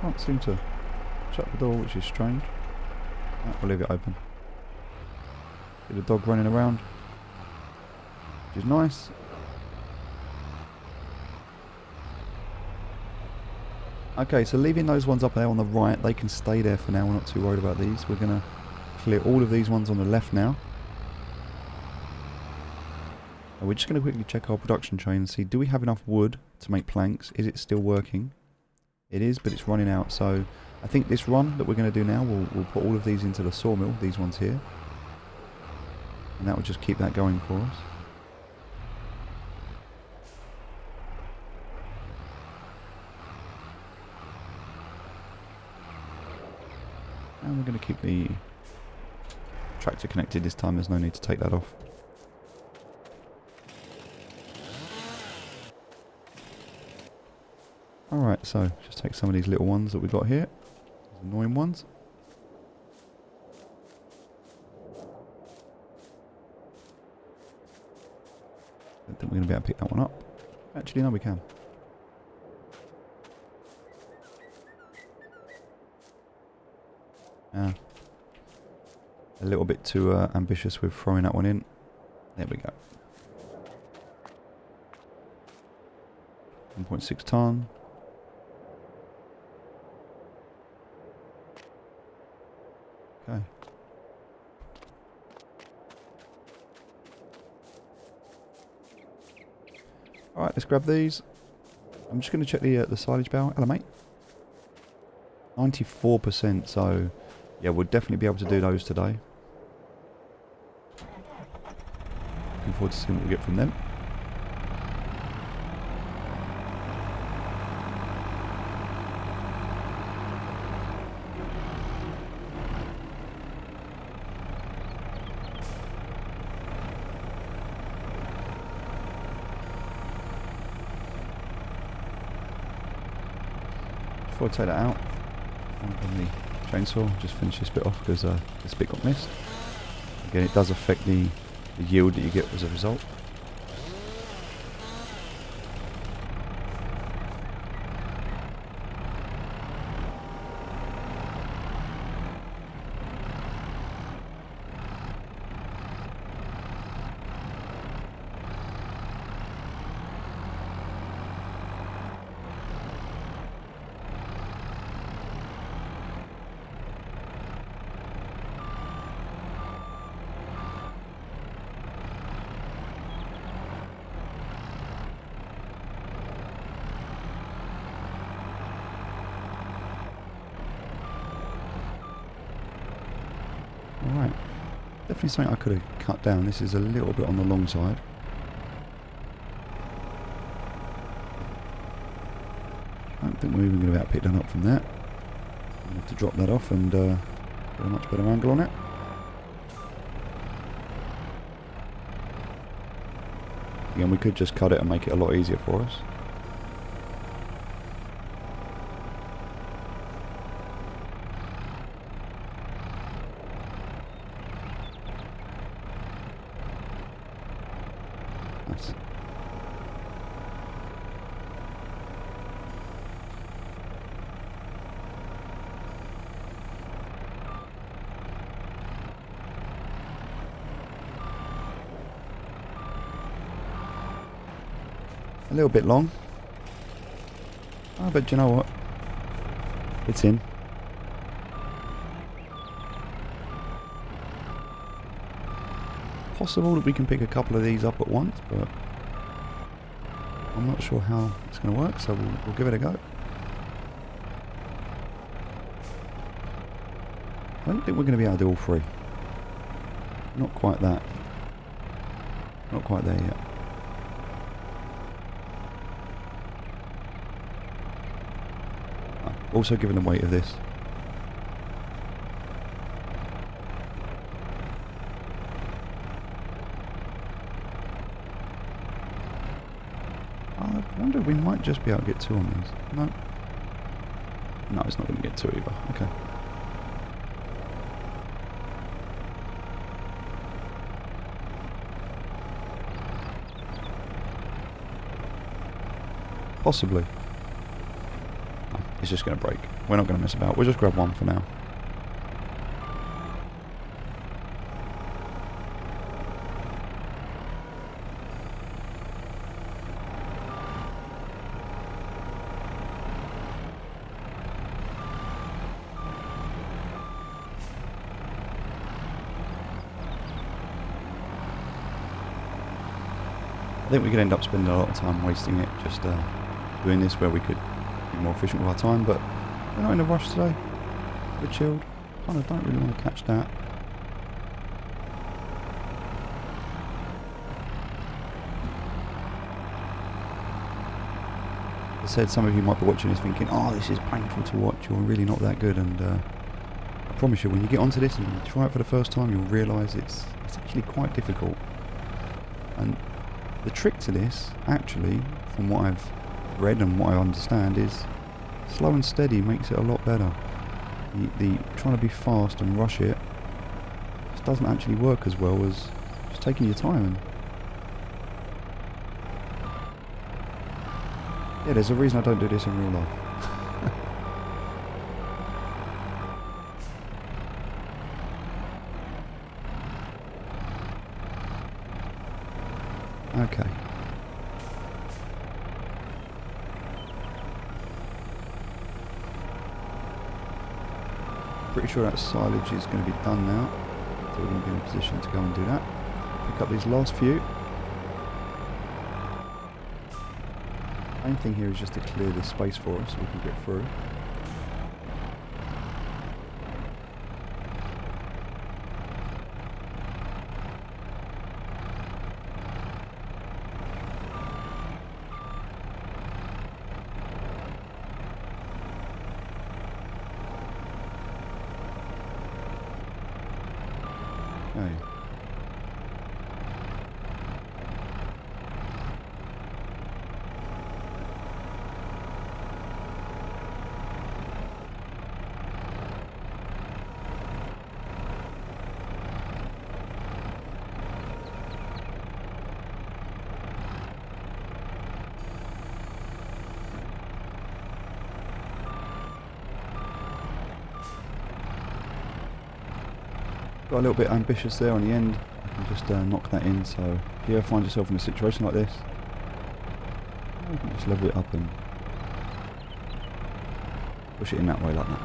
[SPEAKER 1] Can't seem to shut the door, which is strange. Right, we'll leave it open. See the dog running around, which is nice. Okay, so leaving those ones up there on the right, they can stay there for now. We're not too worried about these. We're going to clear all of these ones on the left now. And we're just going to quickly check our production train and see, do we have enough wood to make planks? Is it still working? It is, but it's running out. So I think this run that we're going to do now, we'll put all of these into the sawmill, these ones here. And that will just keep that going for us. And we're going to keep the tractor connected this time. There's no need to take that off. Alright, so just take some of these little ones that we've got here. These annoying ones. I don't think we're going to be able to pick that one up. Actually, no, we can. A little bit too ambitious with throwing that one in. There we go. 1.6 ton. Okay. Alright, let's grab these. I'm just going to check the silage barrel. Hello, mate. 94%, so yeah, we'll definitely be able to do those today. Looking forward to seeing what we get from them. Before I take that out, on the chainsaw, just finish this bit off because this bit got missed. Again, it does affect the yield that you get as a result. Alright, definitely something I could have cut down. This is a little bit on the long side. I don't think we're even going to be able to pick that up from that. I'm going to have to drop that off and get a much better angle on it. Again, we could just cut it and make it a lot easier for us. Nice. A little bit long. Oh, but you know what? It's in. Possible that we can pick a couple of these up at once, but I'm not sure how it's going to work, so we'll give it a go. I don't think we're going to be able to do all three. Not quite that. Not quite there yet. Also given the weight of this. I wonder if we might just be able to get two on these. No. No, it's not going to get two either. Okay. Possibly. No, it's just going to break. We're not going to mess about. We'll just grab one for now. I think we could end up spending a lot of time wasting it just doing this where we could be more efficient with our time, but we're not in a rush today. We're chilled. Kind of don't really want to catch that. As I said, some of you might be watching this thinking, oh, this is painful to watch, you're really not that good, and I promise you, when you get onto this and you try it for the first time, you'll realise it's actually quite difficult. And the trick to this, actually, from what I've read and what I understand, is slow and steady makes it a lot better. The trying to be fast and rush it just doesn't actually work as well as just taking your time. And yeah, there's a reason I don't do this in real life. Okay. Pretty sure that silage is going to be done now, so we're going to be in a position to go and do that. Pick up these last few. Main thing here is just to clear this space for us so we can get through. Okay. Got a little bit ambitious there on the end. I can just knock that in, so if you ever find yourself in a situation like this, you can just level it up and push it in that way like that.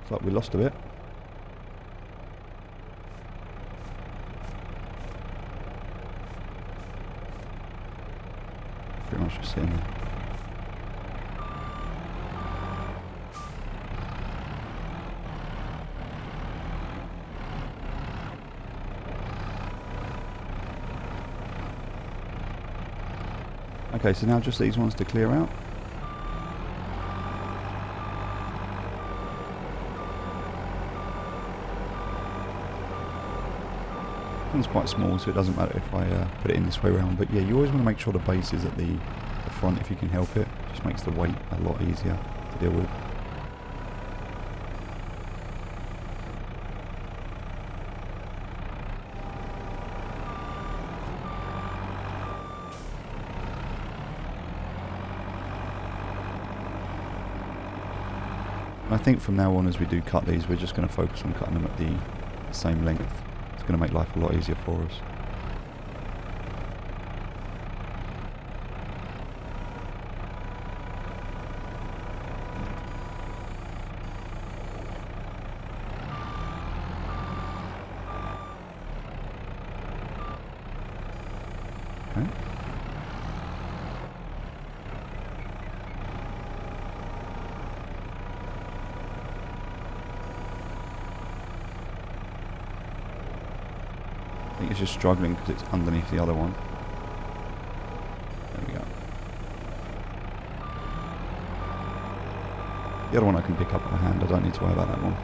[SPEAKER 1] Looks like we lost a bit. Pretty much just sitting there. Okay, so now just these ones to clear out. One's quite small, so it doesn't matter if I put it in this way around. But yeah, you always want to make sure the base is at the front if you can help it. Just makes the weight a lot easier to deal with. And I think from now on, as we do cut these, we're just going to focus on cutting them at the same length. It's going to make life a lot easier for us. Okay. I think it's just struggling because it's underneath the other one. There we go. The other one I can pick up with my hand, I don't need to worry about that one.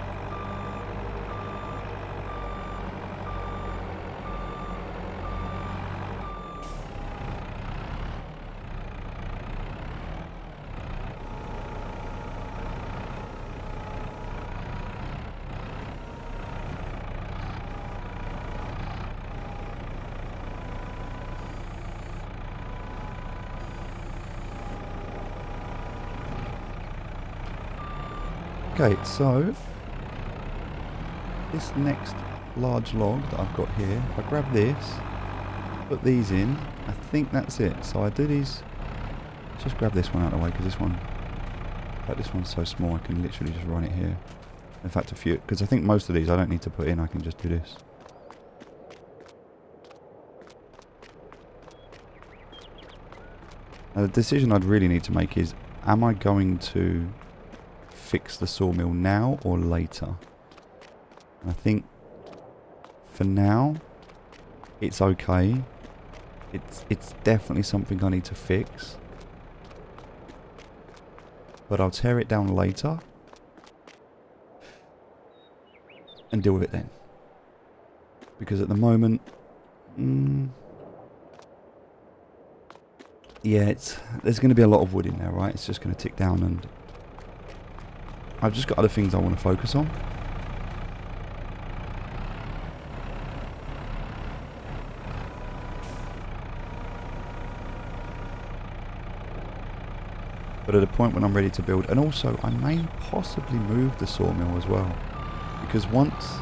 [SPEAKER 1] Okay, so this next large log that I've got here, if I grab this, put these in, I think that's it. So I do these, let's just grab this one out of the way because this one, in fact this one's so small I can literally just run it here. In fact a few, because I think most of these I don't need to put in, I can just do this. Now the decision I'd really need to make is, am I going to fix the sawmill now or later? And I think for now it's okay. It's definitely something I need to fix, but I'll tear it down later and deal with it then, because at the moment yeah, there's going to be a lot of wood in there, right? It's just going to tick down, and I've just got other things I want to focus on. But at a point when I'm ready to build, and also I may possibly move the sawmill as well, because once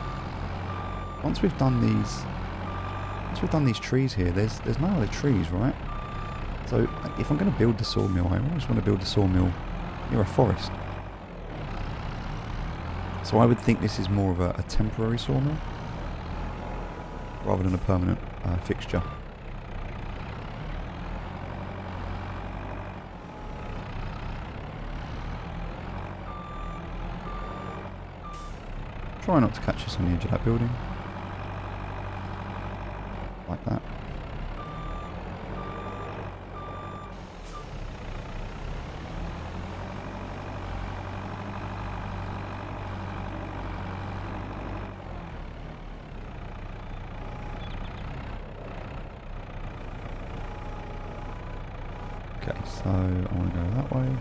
[SPEAKER 1] we've done these trees here, there's no other trees, right? So if I'm going to build the sawmill, I always want to build the sawmill near a forest. So I would think this is more of a temporary sawmill rather than a permanent fixture. Try not to catch us on the edge of that building. Like that. Okay, so I want to go that way.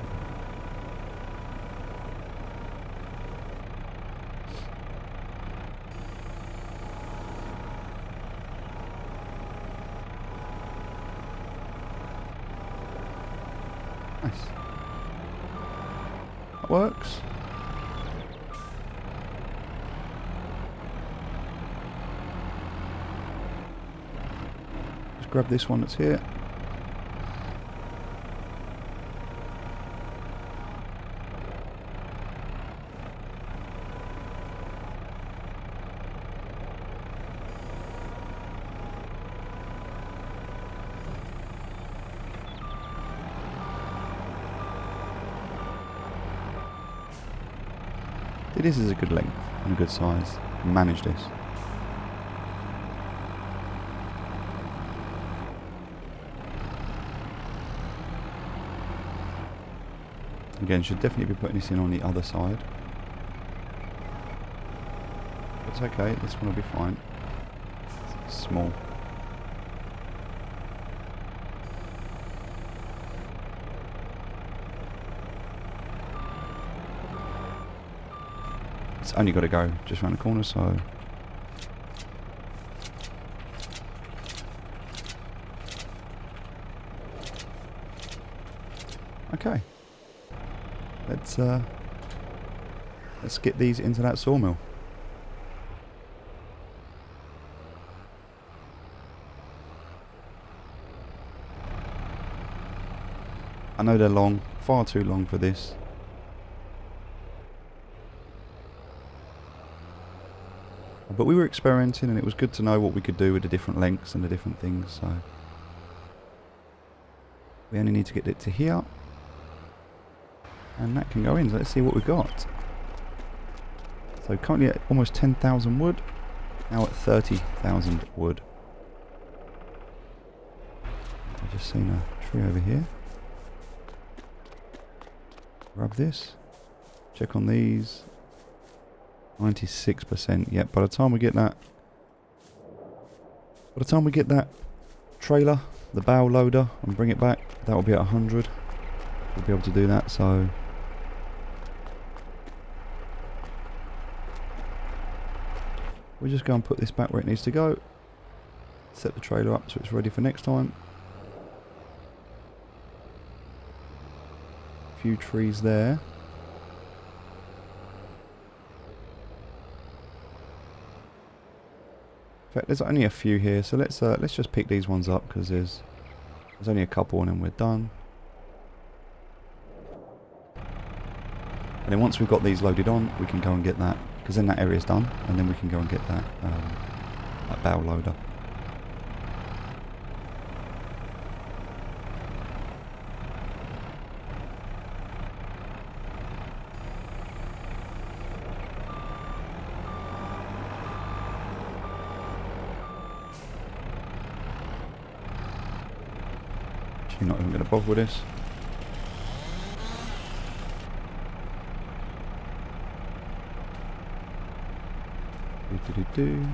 [SPEAKER 1] Nice. That works. Just grab this one that's here. This is a good length and a good size. I can manage this. Again, should definitely be putting this in on the other side. It's okay, this one will be fine. It's small. It's only got to go just around the corner, so okay. Let's let's get these into that sawmill. I know they're long, far too long for this. But we were experimenting and it was good to know what we could do with the different lengths and the different things, so we only need to get it to here and that can go in. So let's see what we've got. So currently at almost 10,000 wood, now at 30,000 wood. I've just seen a tree over here. Grab this, check on these. 96%. Yep, by the time we get that trailer, the bow loader, and bring it back, that will be at 100. We'll be able to do that, so we'll just go and put this back where it needs to go. Set the trailer up so it's ready for next time. A few trees there. In fact, there's only a few here, so let's just pick these ones up because there's only a couple and then we're done. And then once we've got these loaded on, we can go and get that, because then that area's done, and then we can go and get that bow loader. You're not even going to bother with this. Do.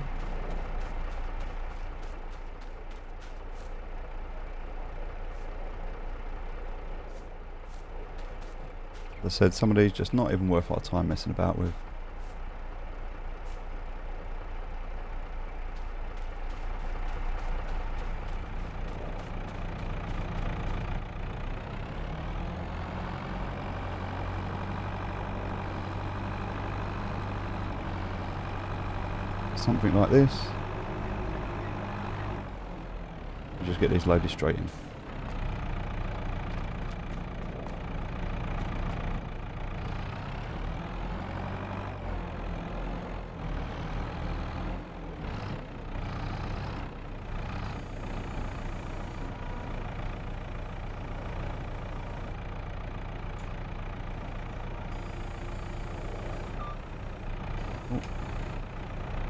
[SPEAKER 1] As I said, some of these just not even worth our time messing about with. Something like this. Just get these loaded straight in.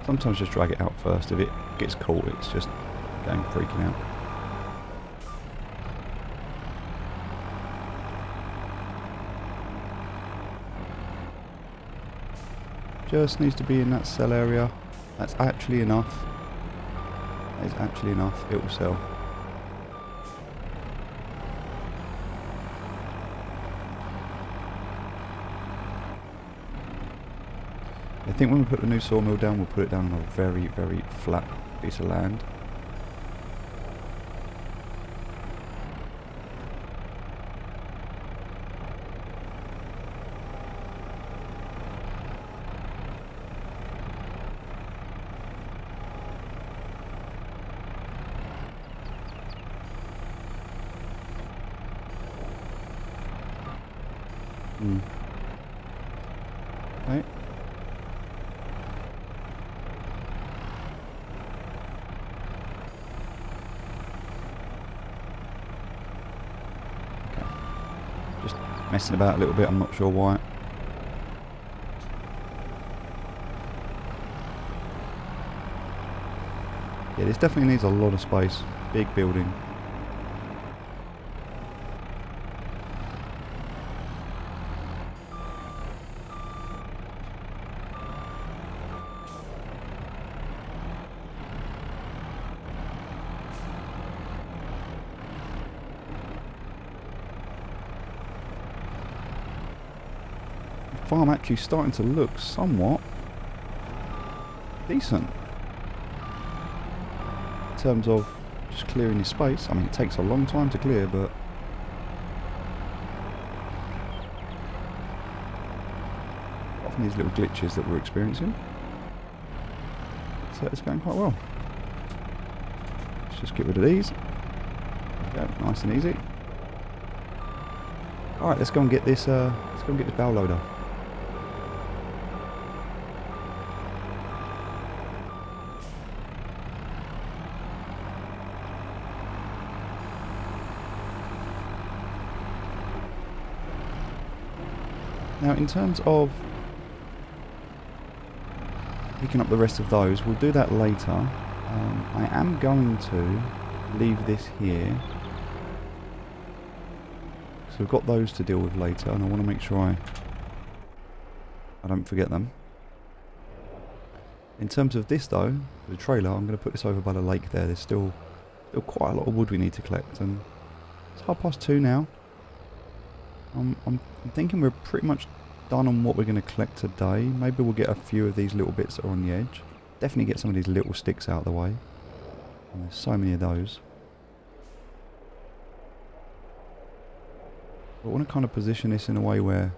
[SPEAKER 1] Sometimes just drag it out first. If it gets caught, it's just going freaking out. Just needs to be in that cell area. That's actually enough. That is actually enough. It will sell. I think when we put the new sawmill down, we'll put it down on a very, very flat piece of land. Right. Just messing about a little bit, I'm not sure why. Yeah, this definitely needs a lot of space. Big building. Farm actually starting to look somewhat decent in terms of just clearing this space. I mean, it takes a long time to clear, but and these little glitches that we're experiencing. So it's going quite well. Let's just get rid of these. There we go, nice and easy. Alright, let's go and get this bow loader. Now in terms of picking up the rest of those, we'll do that later. I am going to leave this here. So we've got those to deal with later, and I want to make sure I don't forget them. In terms of this though, the trailer, I'm going to put this over by the lake there. There's still quite a lot of wood we need to collect, and it's 2:30 now. I'm thinking we're pretty much done on what we're going to collect today. Maybe we'll get a few of these little bits that are on the edge. Definitely get some of these little sticks out of the way. And there's so many of those. But I want to kind of position this in a way where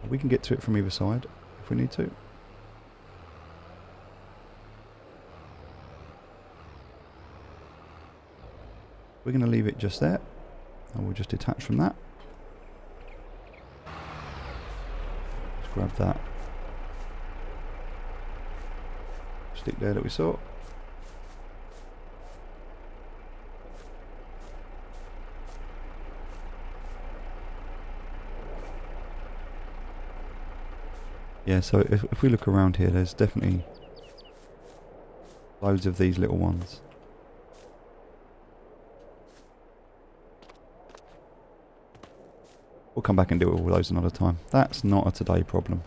[SPEAKER 1] we can get to it from either side if we need to. We're going to leave it just there, and we'll just detach from that. Just grab that stick there that we saw. Yeah, so if we look around here, there's definitely loads of these little ones. We'll come back and deal with all those another time. That's not a today problem.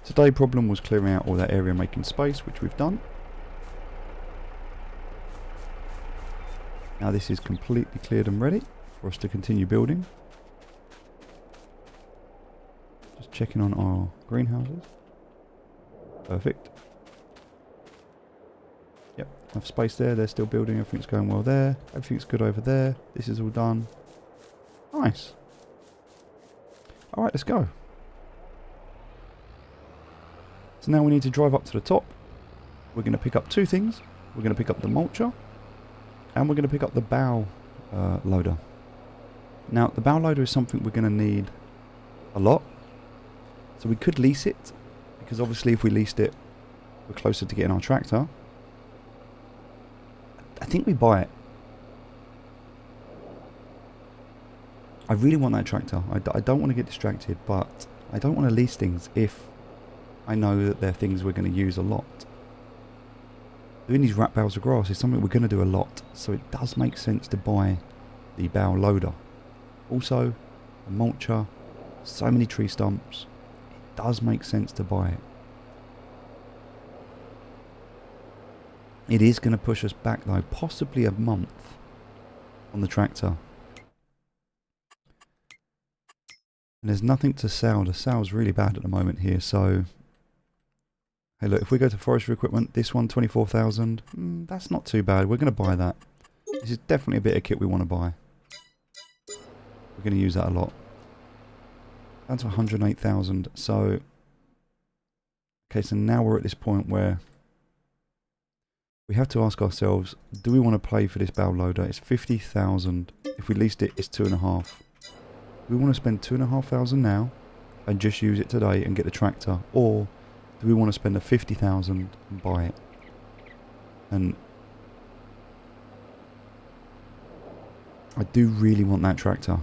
[SPEAKER 1] Today problem was clearing out all that area, making space, which we've done. Now this is completely cleared and ready for us to continue building. Just checking on our greenhouses. Perfect. Yep, enough space there. They're still building. Everything's going well there. Everything's good over there. This is all done. Nice. Alright, let's go. So now we need to drive up to the top. We're going to pick up two things. We're going to pick up the mulcher, and we're going to pick up the bow loader. Now the bow loader is something we're going to need a lot. So we could lease it, because obviously if we leased it, we're closer to getting our tractor. I think we buy it. I really want that tractor. I don't want to get distracted, but I don't want to lease things if I know that they're things we're going to use a lot. Doing these wrap bales of grass is something we're going to do a lot, so it does make sense to buy the bow loader. Also, a mulcher, so many tree stumps, it does make sense to buy it. It is going to push us back though, possibly a month on the tractor. And there's nothing to sell. The sale's really bad at the moment here, so hey look, if we go to forestry equipment, this one 24,000, that's not too bad. We're going to buy that. This is definitely a bit of kit we want to buy. We're going to use that a lot. Down to 108,000. So okay, so now we're at this point where we have to ask ourselves, do we want to play for this bow loader? It's 50,000. If we leased it, it's 2.5. Do we want to spend 2,500 now and just use it today and get the tractor, or do we want to spend the 50,000 and buy it? And I do really want that tractor.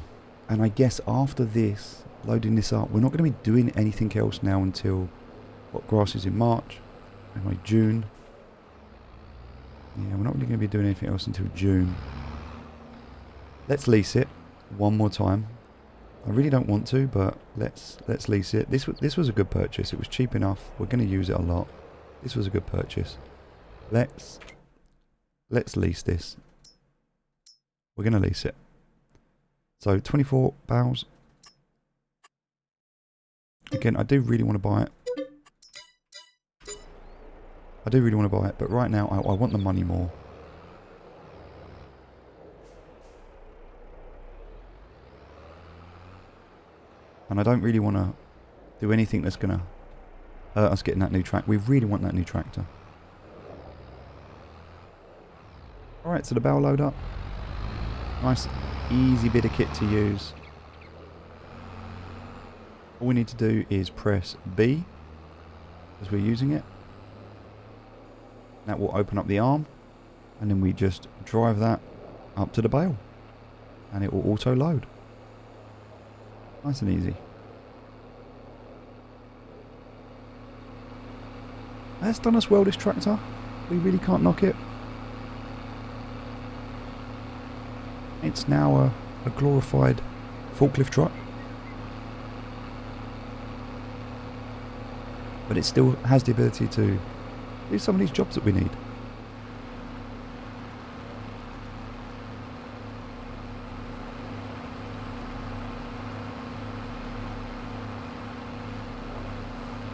[SPEAKER 1] And I guess after this, loading this up, we're not going to be doing anything else now until, what, grass is in March, anyway, June. Yeah, we're not really going to be doing anything else until June. Let's lease it one more time. I really don't want to, but let's lease it. This was a good purchase. It was cheap enough. We're going to use it a lot. This was a good purchase. Let's lease this. We're going to lease it. So 24 bows. Again, I do really want to buy it. I do really want to buy it, but right now I want the money more. And I don't really want to do anything that's going to hurt us getting that new tractor. We really want that new tractor. Alright, so the bow loader. Nice, easy bit of kit to use. All we need to do is press B as we're using it. That will open up the arm, and then we just drive that up to the bale and it will auto load. Nice and easy. That's done us well, this tractor. We really can't knock it. It's now a glorified forklift truck. But it still has the ability to do some of these jobs that we need.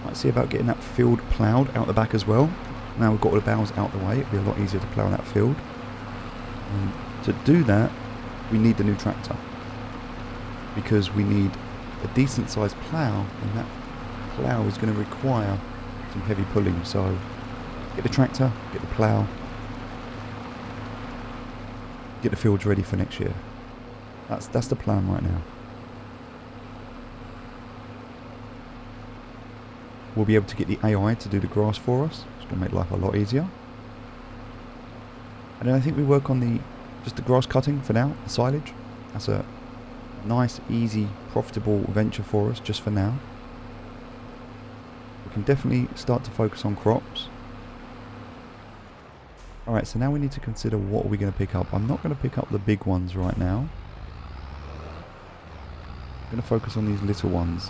[SPEAKER 1] Might see about getting that field ploughed out the back as well. Now we've got all the bales out the way, it'll be a lot easier to plough that field. And to do that, we need the new tractor. Because we need a decent sized plough, and that plough is going to require some heavy pulling. So get the tractor, get the plough, get the fields ready for next year. That's the plan right now. We'll be able to get the AI to do the grass for us. It's going to make life a lot easier. And then I think we work on just the grass cutting for now, the silage. That's a nice, easy, profitable venture for us just for now. We can definitely start to focus on crops. Alright, so now we need to consider what are we going to pick up. I'm not going to pick up the big ones right now. I'm going to focus on these little ones.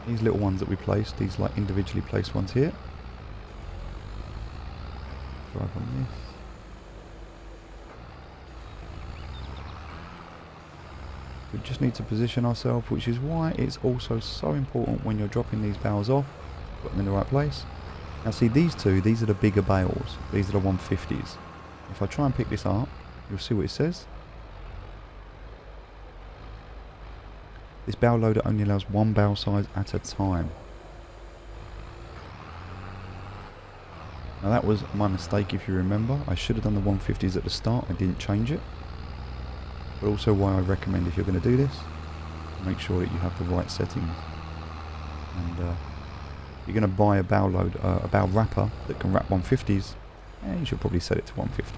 [SPEAKER 1] These little ones that we placed, these like individually placed ones here. Drive on this. We just need to position ourselves, which is why it's also so important when you're dropping these bales off, put them in the right place. Now see, these two, these are the bigger bales. These are the 150s. If I try and pick this up, you'll see what it says. This bale loader only allows one bale size at a time. Now that was my mistake, if you remember. I should have done the 150s at the start. I didn't change it. But also why I recommend, if you're going to do this, make sure that you have the right settings. And you're going to buy a bale load, a bale wrapper that can wrap 150s. You should probably set it to 150.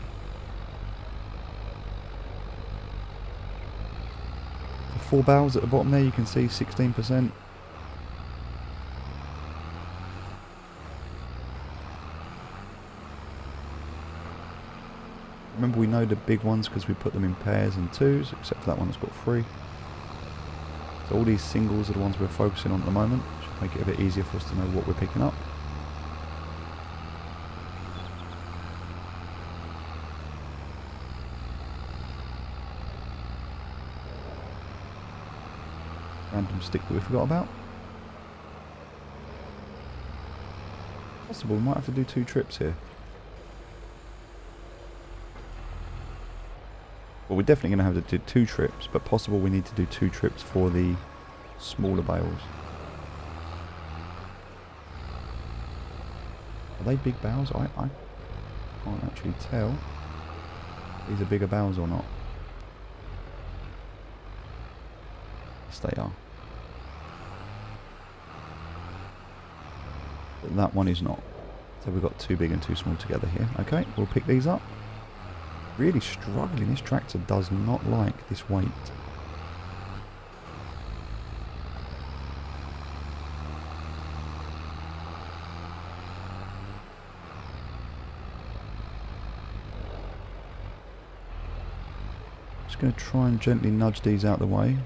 [SPEAKER 1] The 4 bales at the bottom there, you can see 16%. Remember, we know the big ones because we put them in pairs and twos, except for that one that's got 3. So all these singles are the ones we're focusing on at the moment. Should make it a bit easier for us to know what we're picking up. Random stick that we forgot about. Possible, we might have to do 2 trips here. Well, we're definitely going to have to do 2 trips, but possible we need to do 2 trips for the smaller bales. Are they big bales? I can't actually tell. These are bigger bales or not. Yes, they are. But that one is not. So we've got 2 big and 2 small together here. Okay, we'll pick these up. Really struggling. This tractor does not like this weight. Just going to try and gently nudge these out of the way.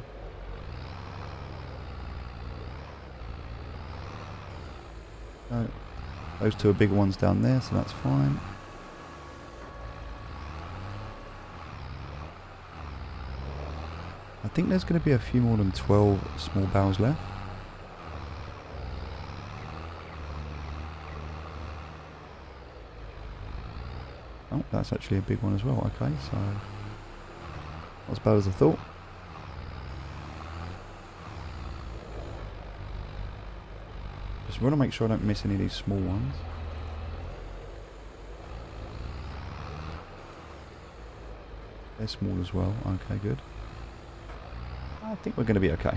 [SPEAKER 1] Those 2 are bigger ones down there, so that's fine. I think there's going to be a few more than 12 small bales left. Oh, that's actually a big one as well. Okay, so not as bad as I thought. just want to make sure I don't miss any of these small ones. They're small as well. Okay, good. I think we're going to be okay.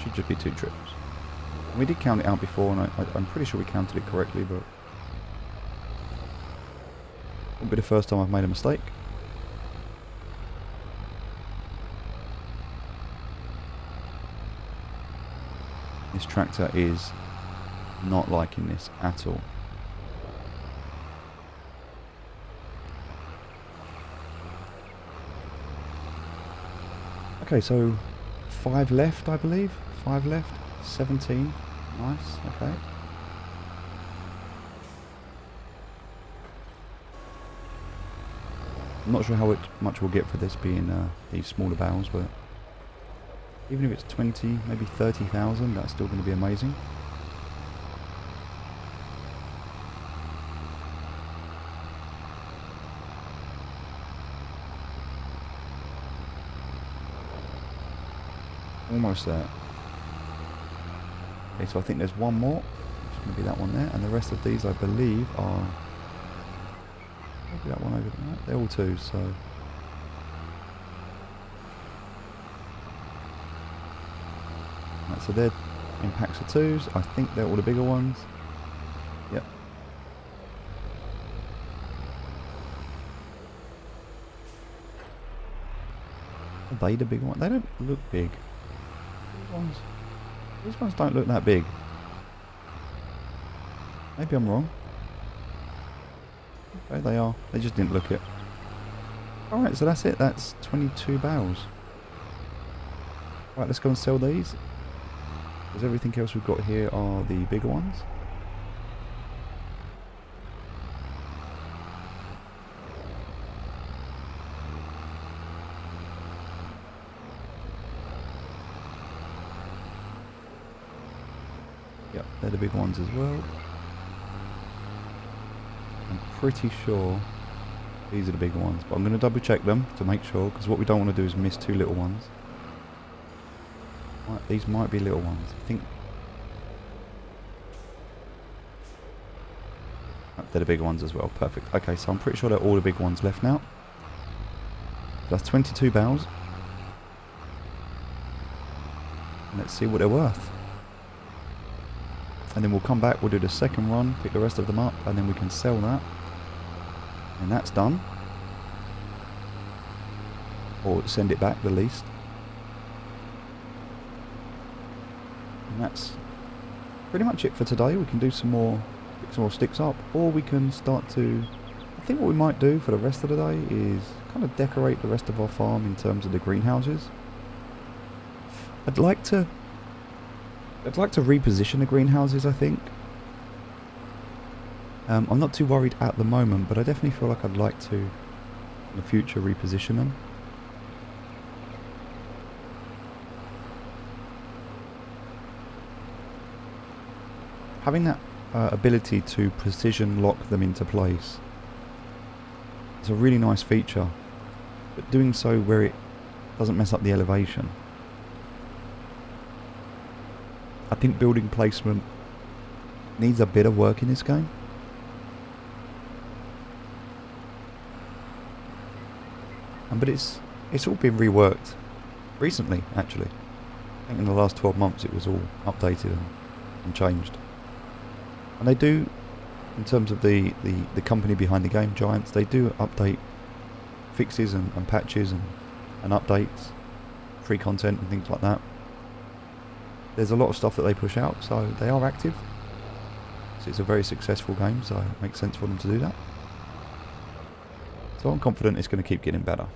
[SPEAKER 1] Should just be 2 trips. We did count it out before, and I'm pretty sure we counted it correctly, but won't be the first time I've made a mistake. This tractor is not liking this at all. Okay, so 5 left, I believe. 5 left. 17. Nice. Okay. I'm not sure how much we'll get for this being these smaller bales, but even if it's 20, maybe 30,000, that's still going to be amazing. Almost there. Okay, so I think there's one more. It's going to be that one there, and the rest of these, I believe, are maybe that one over there. They're all 2s, so right, so they're in packs of 2s. I think they're all the bigger ones. Yep. Are they the bigger ones? They don't look big. These ones don't look that big. Maybe I'm wrong. Okay, they are. They just didn't look it. Alright, so that's it. That's 22 bales. Right, let's go and sell these. Because everything else we've got here are the bigger ones. Yep, they're the big ones as well. I'm pretty sure these are the bigger ones, but I'm going to double check them to make sure, because what we don't want to do is miss 2 little ones. Right, these might be little ones. I think they're the bigger ones as well. Perfect. Okay, so I'm pretty sure they're all the big ones left now. That's 22 bales. Let's see what they're worth. And then we'll come back, we'll do the second run, pick the rest of them up, and then we can sell that. And that's done. Or send it back, the least. And that's pretty much it for today. We can do some more, pick some more sticks up, or we can start to... I think what we might do for the rest of the day is kind of decorate the rest of our farm in terms of the greenhouses. I'd like to reposition the greenhouses, I think. I'm not too worried at the moment, but I definitely feel like I'd like to, in the future, reposition them. Having that ability to precision lock them into place is a really nice feature, but doing so where it doesn't mess up the elevation. I think building placement needs a bit of work in this game. But it's all been reworked recently, actually. I think in the last 12 months it was all updated and changed. And they do, in terms of the company behind the game, Giants, they do update fixes and patches and updates, free content and things like that. There's a lot of stuff that they push out, so they are active. So it's a very successful game, so it makes sense for them to do that. So I'm confident it's going to keep getting better.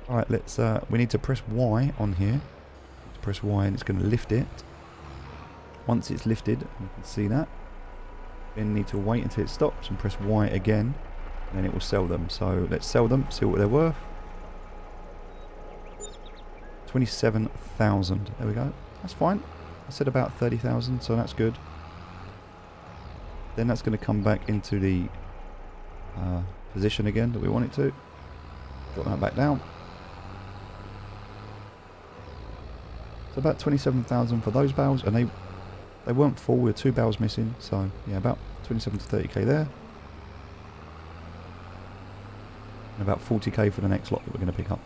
[SPEAKER 1] Alright, let's, we need to press Y on here. Let's press Y and it's going to lift it. Once it's lifted, you can see that. Then need to wait until it stops and press Y again, and then it will sell them. So let's sell them, see what they're worth. 27,000, there we go. That's fine. I said about 30,000, so that's good. Then that's going to come back into the position again that we want it to. Drop that back down. So So about 27,000 for those bales, and they weren't full, we were 2 bales missing, so yeah, about 27 to 30k there. And about 40k for the next lot that we're going to pick up.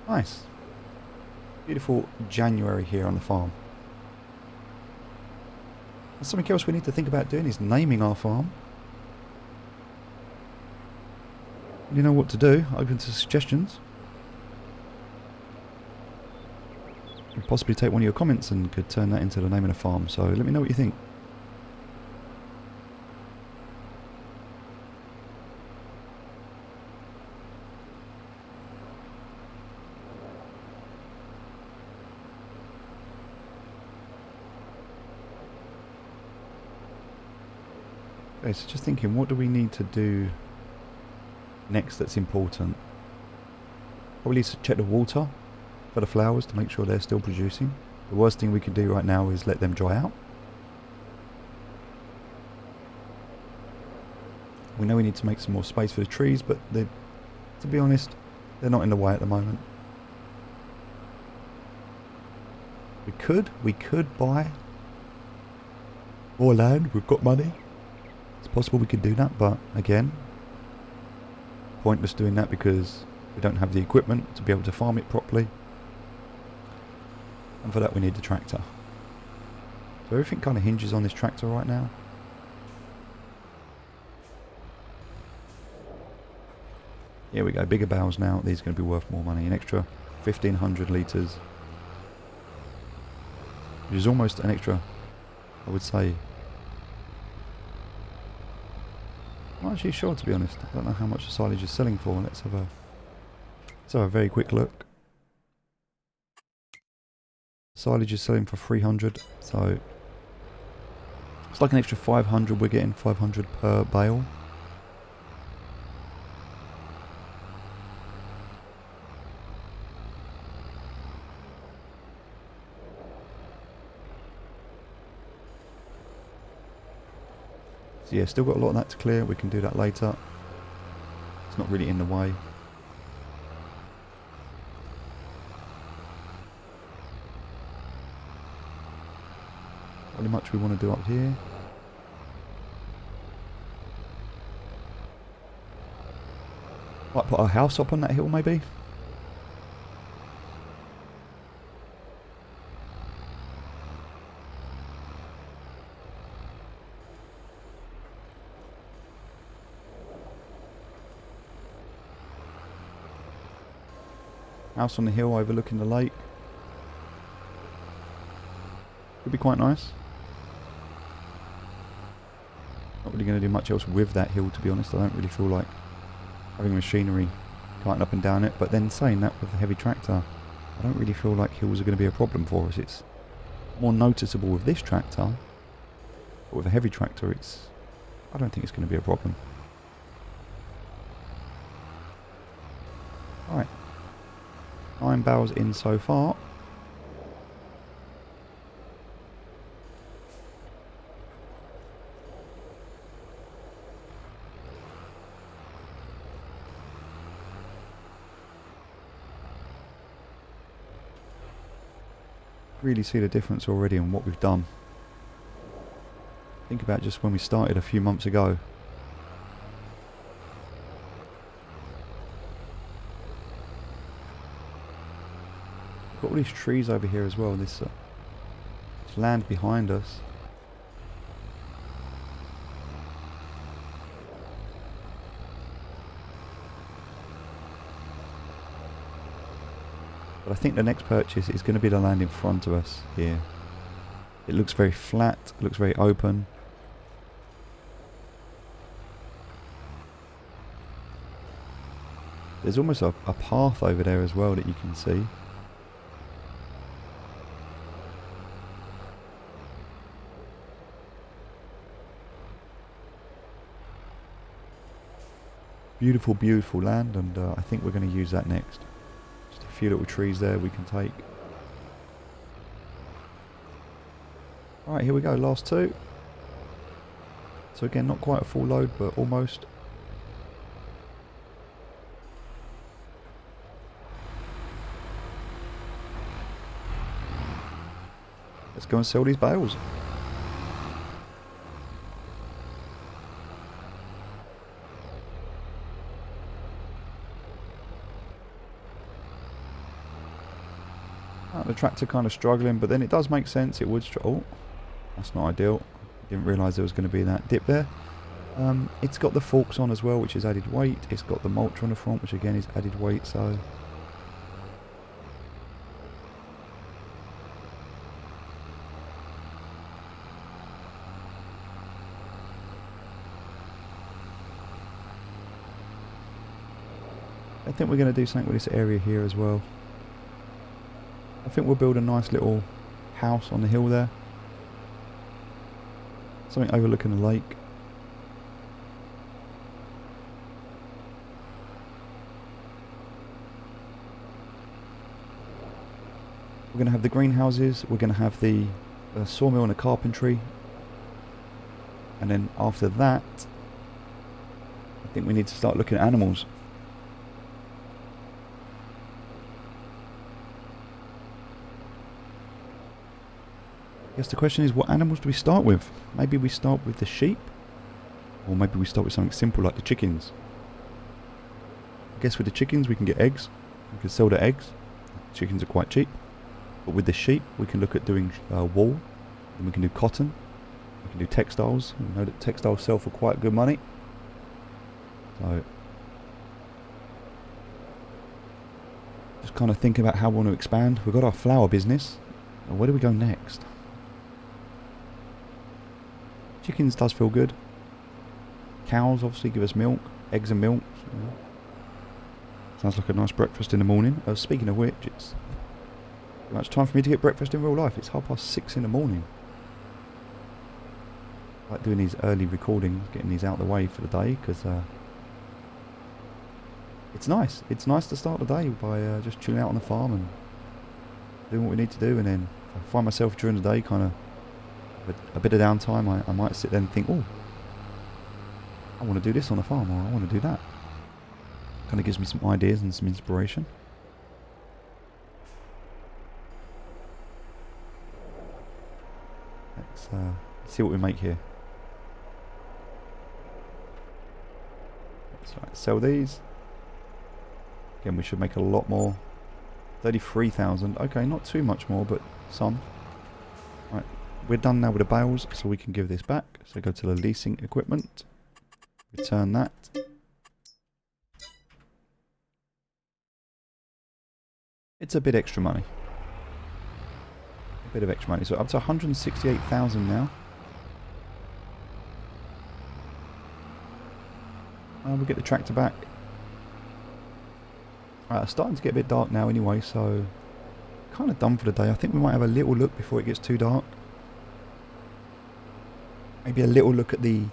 [SPEAKER 1] Nice. Beautiful January here on the farm. And something else we need to think about doing is naming our farm. You know what to do, open to suggestions. Could possibly take one of your comments and could turn that into the name of the farm, so let me know what you think. Okay, so just thinking, what do we need to do next that's important? Probably check the water for the flowers to make sure they're still producing. The worst thing we could do right now is let them dry out. We know we need to make some more space for the trees, but to be honest, they're not in the way at the moment. We could buy more land, we've got money. It's possible we could do that, but again, pointless doing that because we don't have the equipment to be able to farm it properly. And for that we need the tractor. So everything kind of hinges on this tractor right now. Here we go, bigger bales now. These are going to be worth more money. An extra 1,500 litres. Which is almost an extra, I would say. I'm not actually sure, to be honest. I don't know how much the silage is selling for. Let's have a very quick look. Silage is selling for 300, so it's like an extra 500 we're getting, 500 per bale. So yeah, still got a lot of that to clear. We can do that later. It's not really in the way. Not really much we want to do up here. Might put our house up on that hill maybe. House on the hill overlooking the lake. Could be quite nice. Not really going to do much else with that hill, to be honest. I don't really feel like having machinery carting up and down it. But then saying that with a heavy tractor, I don't really feel like hills are going to be a problem for us. It's more noticeable with this tractor. But with a heavy tractor, I don't think it's going to be a problem. Alright. 9 bales in so far. Really see the difference already in what we've done. Think about just when we started a few months ago. Got all these trees over here as well. This land behind us. But I think the next purchase is going to be the land in front of us here. It looks very flat, it looks very open. There's almost a path over there as well that you can see. Beautiful, beautiful land, and I think we're going to use that next. Just a few little trees there we can take. Alright, here we go, last 2. So again, not quite a full load, but almost. Let's go and sell these bales. The tractor kind of struggling, but then it does make sense. It would oh, that's not ideal. Didn't realise there was going to be that dip there. It's got the forks on as well, which is added weight. It's got the mulcher on the front, which again is added weight. So I think we're going to do something with this area here as well. I think we'll build a nice little house on the hill there. Something overlooking the lake. We're going to have the greenhouses, we're going to have the sawmill and the carpentry. And then after that, I think we need to start looking at animals. I guess the question is, what animals do we start with? Maybe we start with the sheep, or maybe we start with something simple like the chickens. I guess with the chickens we can get eggs, we can sell the eggs. Chickens are quite cheap. But with the sheep we can look at doing wool, and we can do cotton, we can do textiles. We know that textiles sell for quite good money. So just kind of thinking about how we want to expand. We've got our flower business. Where do we go next? Chickens does feel good. Cows obviously give us milk, eggs and milk. Sounds like a nice breakfast in the morning. Speaking of which, it's pretty much time for me to get breakfast in real life. It's 6:30 in the morning. I like doing these early recordings, getting these out of the way for the day, because it's nice. It's nice to start the day by just chilling out on the farm and doing what we need to do, and then if I find myself during the day kind of a bit of downtime, I might sit there and think, oh, I want to do this on the farm, or I want to do that. Kind of gives me some ideas and some inspiration. Let's see what we make here. Let's sell these. Again, we should make a lot more. 33,000. Okay, not too much more, but some. Right. We're done now with the bales, so we can give this back. So go to the leasing equipment, return that. It's a bit extra money. A bit of extra money. So up to 168,000 now. We'll get the tractor back. Right, it's starting to get a bit dark now anyway, so kind of done for the day. I think we might have a little look before it gets too dark. Maybe a little look at the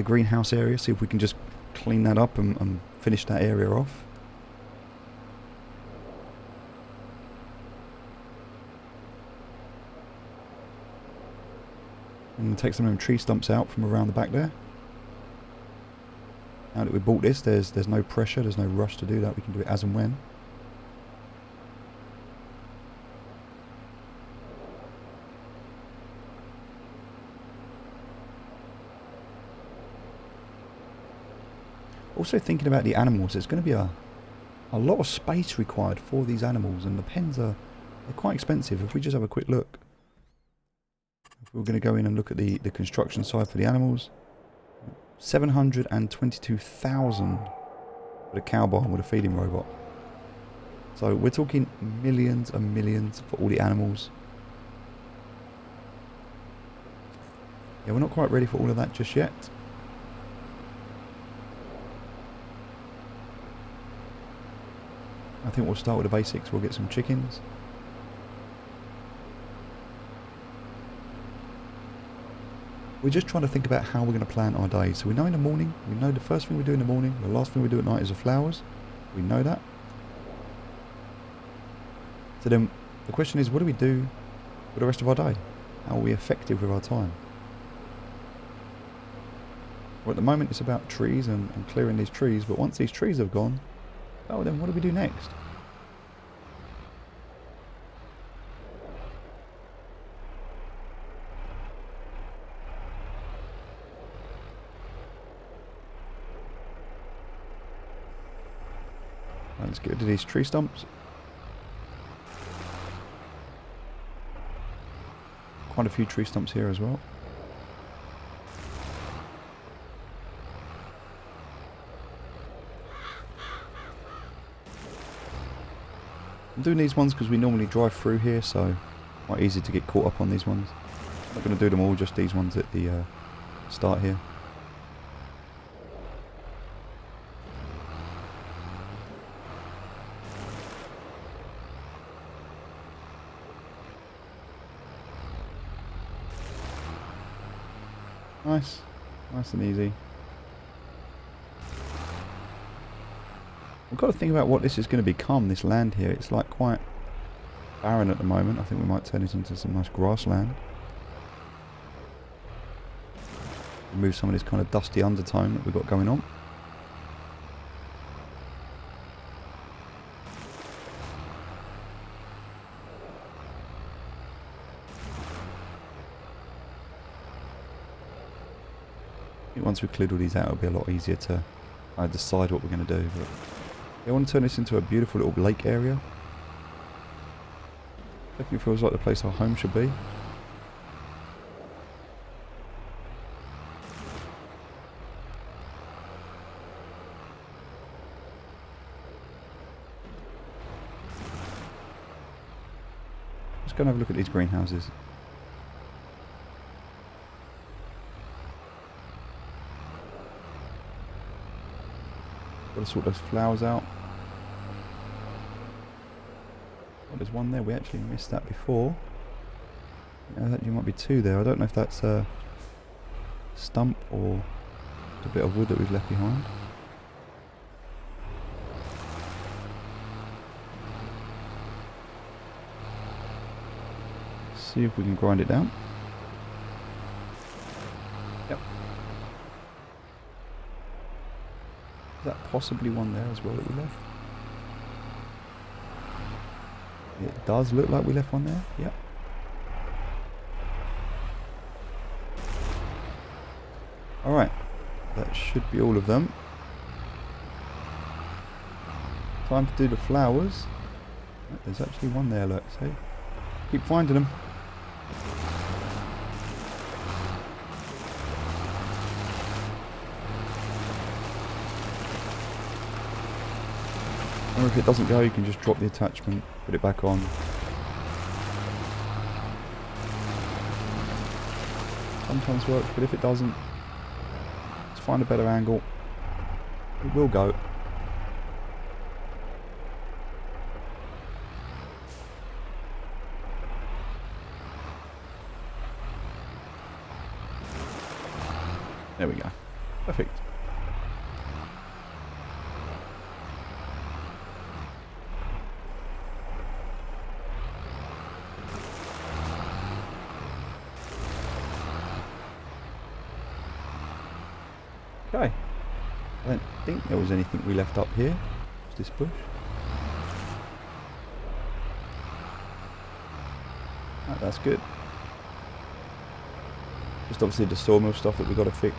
[SPEAKER 1] greenhouse area, see if we can just clean that up and finish that area off. And take some of them tree stumps out from around the back there. Now that we bought this, there's no pressure, there's no rush to do that. We can do it as and when. Also thinking about the animals, there's going to be a lot of space required for these animals, and the pens they're quite expensive. If we just have a quick look, if we're going to go in and look at the construction side for the animals, 722,000 for the cow barn with a feeding robot. So we're talking millions and millions for all the animals. Yeah, we're not quite ready for all of that just yet. I think we'll start with the basics. We'll get some chickens. We're just trying to think about how we're going to plan our day. So we know in the morning, we know the first thing we do in the morning, the last thing we do at night is the flowers. We know that. So then the question is, what do we do for the rest of our day? How are we effective with our time? Well, at the moment it's about trees and clearing these trees, but once these trees have gone, oh, then what do we do next? Right, let's get rid of these tree stumps. Quite a few tree stumps here as well. I'm doing these ones because we normally drive through here, so quite easy to get caught up on these ones. I'm not going to do them all, just these ones at the start here. Nice. Nice and easy. We've got to think about what this is going to become, this land here. It's like quite barren at the moment. I think we might turn it into some nice grassland. Remove some of this kind of dusty undertone that we've got going on. I think once we've cleared all these out, it'll be a lot easier to decide what we're going to do. But I want to turn this into a beautiful little lake area. Definitely feels like the place our home should be. Let's go and have a look at these greenhouses. Got to sort those flowers out. Oh, there's one there. We actually missed that before. There might be two there. I don't know if that's a stump or a bit of wood that we've left behind. See if we can grind it down. Yep. Is that possibly one there as well that we left? It does look like we left one there. Yep. Alright. That should be all of them. Time to do the flowers. There's actually one there, look. See? Keep finding them. Or if it doesn't go, you can just drop the attachment, put it back on. Sometimes works, but if it doesn't, let's find a better angle. It will go. There we go. Perfect. Okay, I don't think there was anything we left up here. Just this bush. Right, that's good. Just obviously the sawmill stuff that we've got to fix.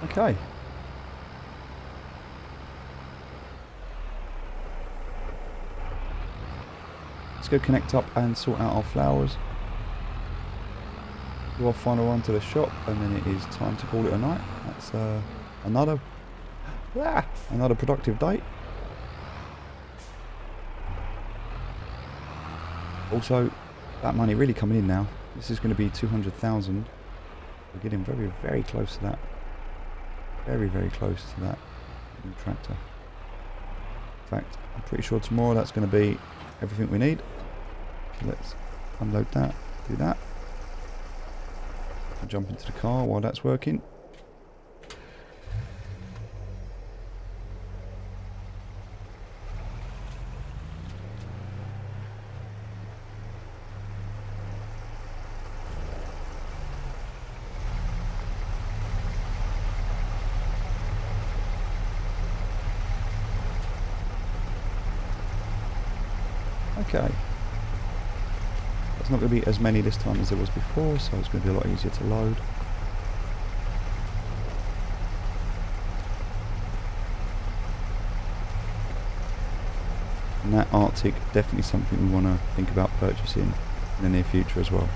[SPEAKER 1] Okay. Let's go connect up and sort out our flowers. Do our final run to the shop, and then it is time to call it a night. That's another productive day. Also, that money really coming in now. This is going to be 200,000. We're getting very, very close to that. Very, very close to that new tractor. In fact, I'm pretty sure tomorrow that's going to be everything we need. So let's unload that, do that. I'll jump into the car while that's working. Okay. There's not going to be as many this time as there was before, so it's going to be a lot easier to load. And that Arctic, definitely something we want to think about purchasing in the near future as well.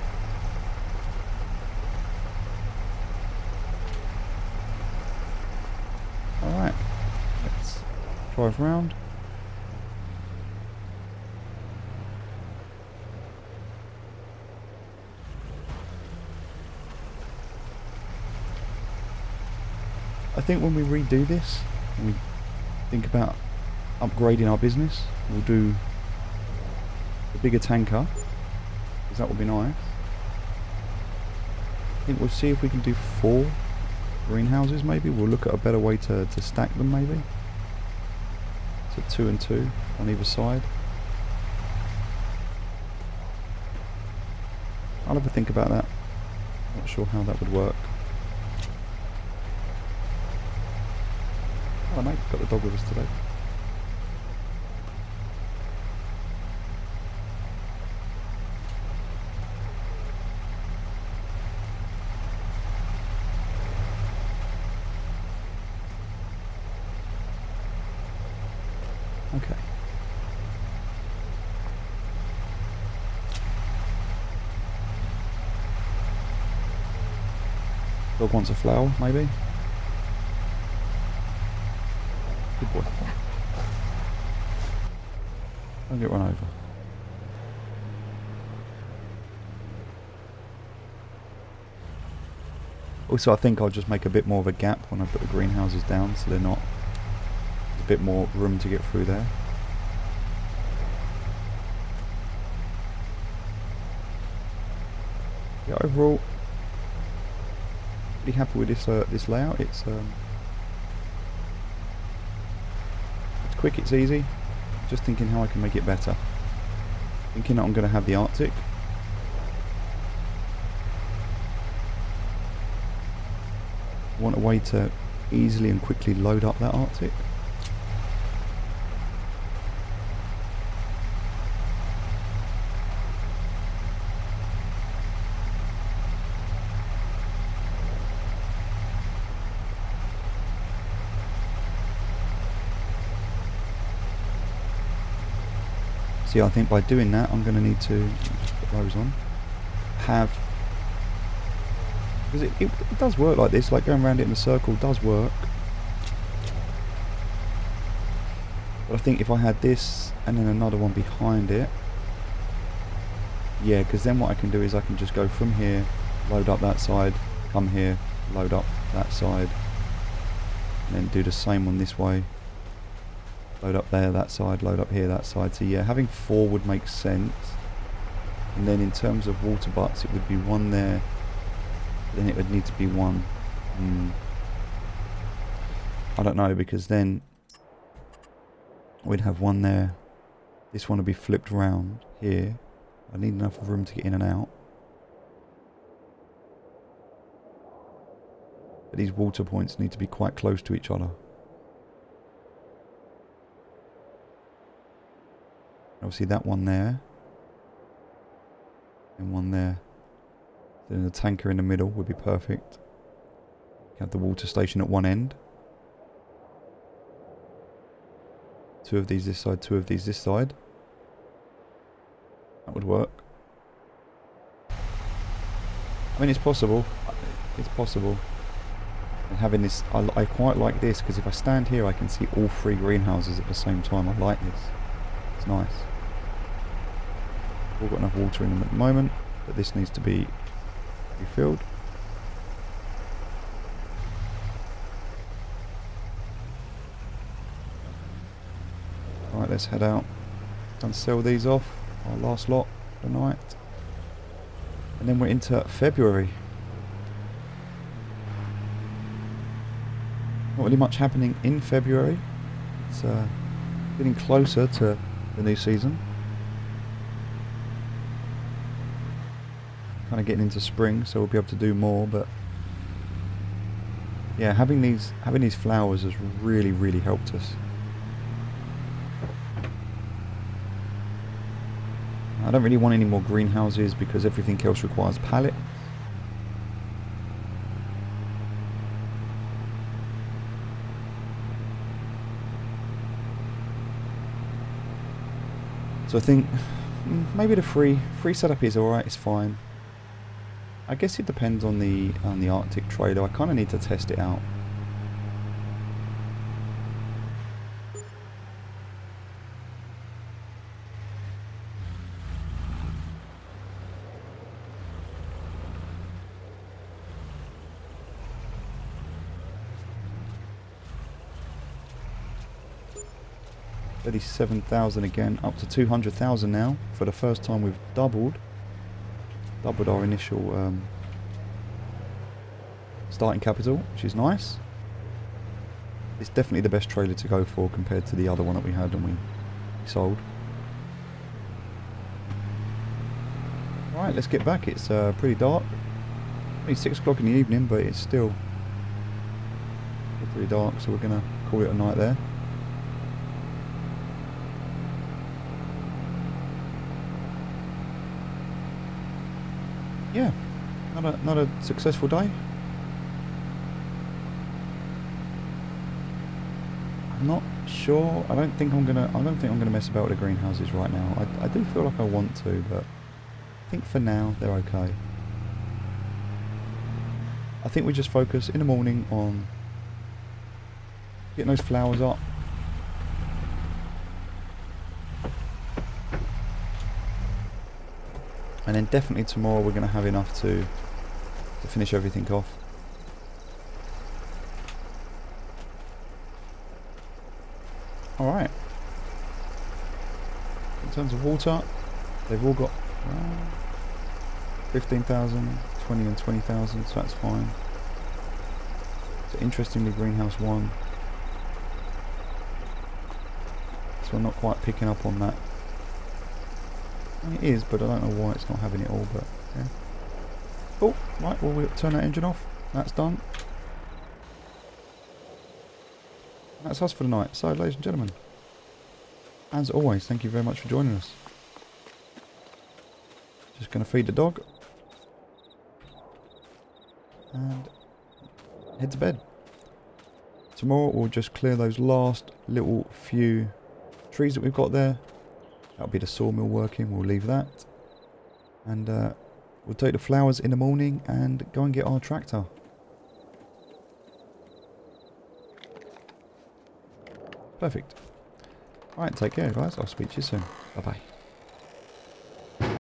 [SPEAKER 1] Alright, let's drive around. I think when we redo this, when we think about upgrading our business, we'll do the bigger tanker, because that would be nice. I think we'll see if we can do 4 greenhouses maybe. We'll look at a better way to stack them maybe. So 2 and 2 on either side. I'll have a think about that. Not sure how that would work. Oh mate, got the dog with us today. Okay. Dog wants a flower, maybe? Good boy. Don't get run over. Also, I think I'll just make a bit more of a gap when I put the greenhouses down, so they're not... There's a bit more room to get through there. Yeah, overall, pretty happy with this layout. It's quick, it's easy. Just thinking how I can make it better. Thinking that I'm going to have the Arctic. I want a way to easily and quickly load up that Arctic. See, I think by doing that, I'm going to need to just put those on. Because it does work like this, like going around it in a circle does work. But I think if I had this and then another one behind it, yeah, because then what I can do is I can just go from here, load up that side, come here, load up that side, and then do the same one this way. Load up there, that side, load up here, that side. So yeah, having 4 would make sense. And then in terms of water butts, it would be 1 there. Then it would need to be 1. I don't know, because then we'd have 1 there. This one would be flipped round here. I need enough room to get in and out. But these water points need to be quite close to each other. Obviously that one there, and 1 there. Then the tanker in the middle would be perfect. Have the water station at one end. 2 of these this side, 2 of these this side. That would work. I mean, it's possible. It's possible. And having this, I quite like this, because if I stand here I can see all 3 greenhouses at the same time. I like this. It's nice. We've got enough water in them at the moment, but this needs to be refilled. Right, let's head out and sell these off, our last lot for the night. And then we're into February. Not really much happening in February. It's getting closer to the new season. Kind of getting into spring, so we'll be able to do more. But yeah, having these flowers has really helped us. I don't really want any more greenhouses because everything else requires pallet. So I think maybe the free setup is alright, it's fine. I guess it depends on the Arctic trailer. I kind of need to test it out. $37,000 again, up to 200,000 now. For the first time we've doubled our initial starting capital, which is nice. It's definitely the best trailer to go for compared to the other one that we had and we sold. Right, let's get back. It's pretty dark. Only 6 o'clock in the evening, but it's still pretty dark, so we're gonna call it a night there. Yeah, not a successful day. I'm not sure. I don't think I'm gonna mess about with the greenhouses right now. I do feel like I want to, but I think for now they're okay. I think we just focus in the morning on getting those flowers up. And then definitely tomorrow we're going to have enough to finish everything off. Alright. In terms of water, they've all got 15,000, 20 and 20,000, so that's fine. So interestingly, greenhouse 1. So I'm not quite picking up on that. It is, but I don't know why it's not having it all, but yeah. Oh, right, well we'll turn that engine off. That's done. That's us for the night. So, ladies and gentlemen, as always, thank you very much for joining us. Just going to feed the dog. And head to bed. Tomorrow we'll just clear those last little few trees that we've got there. That'll be the sawmill working, we'll leave that. And we'll take the flowers in the morning and go and get our tractor. Perfect. Alright, take care guys, I'll speak to you soon. Bye bye.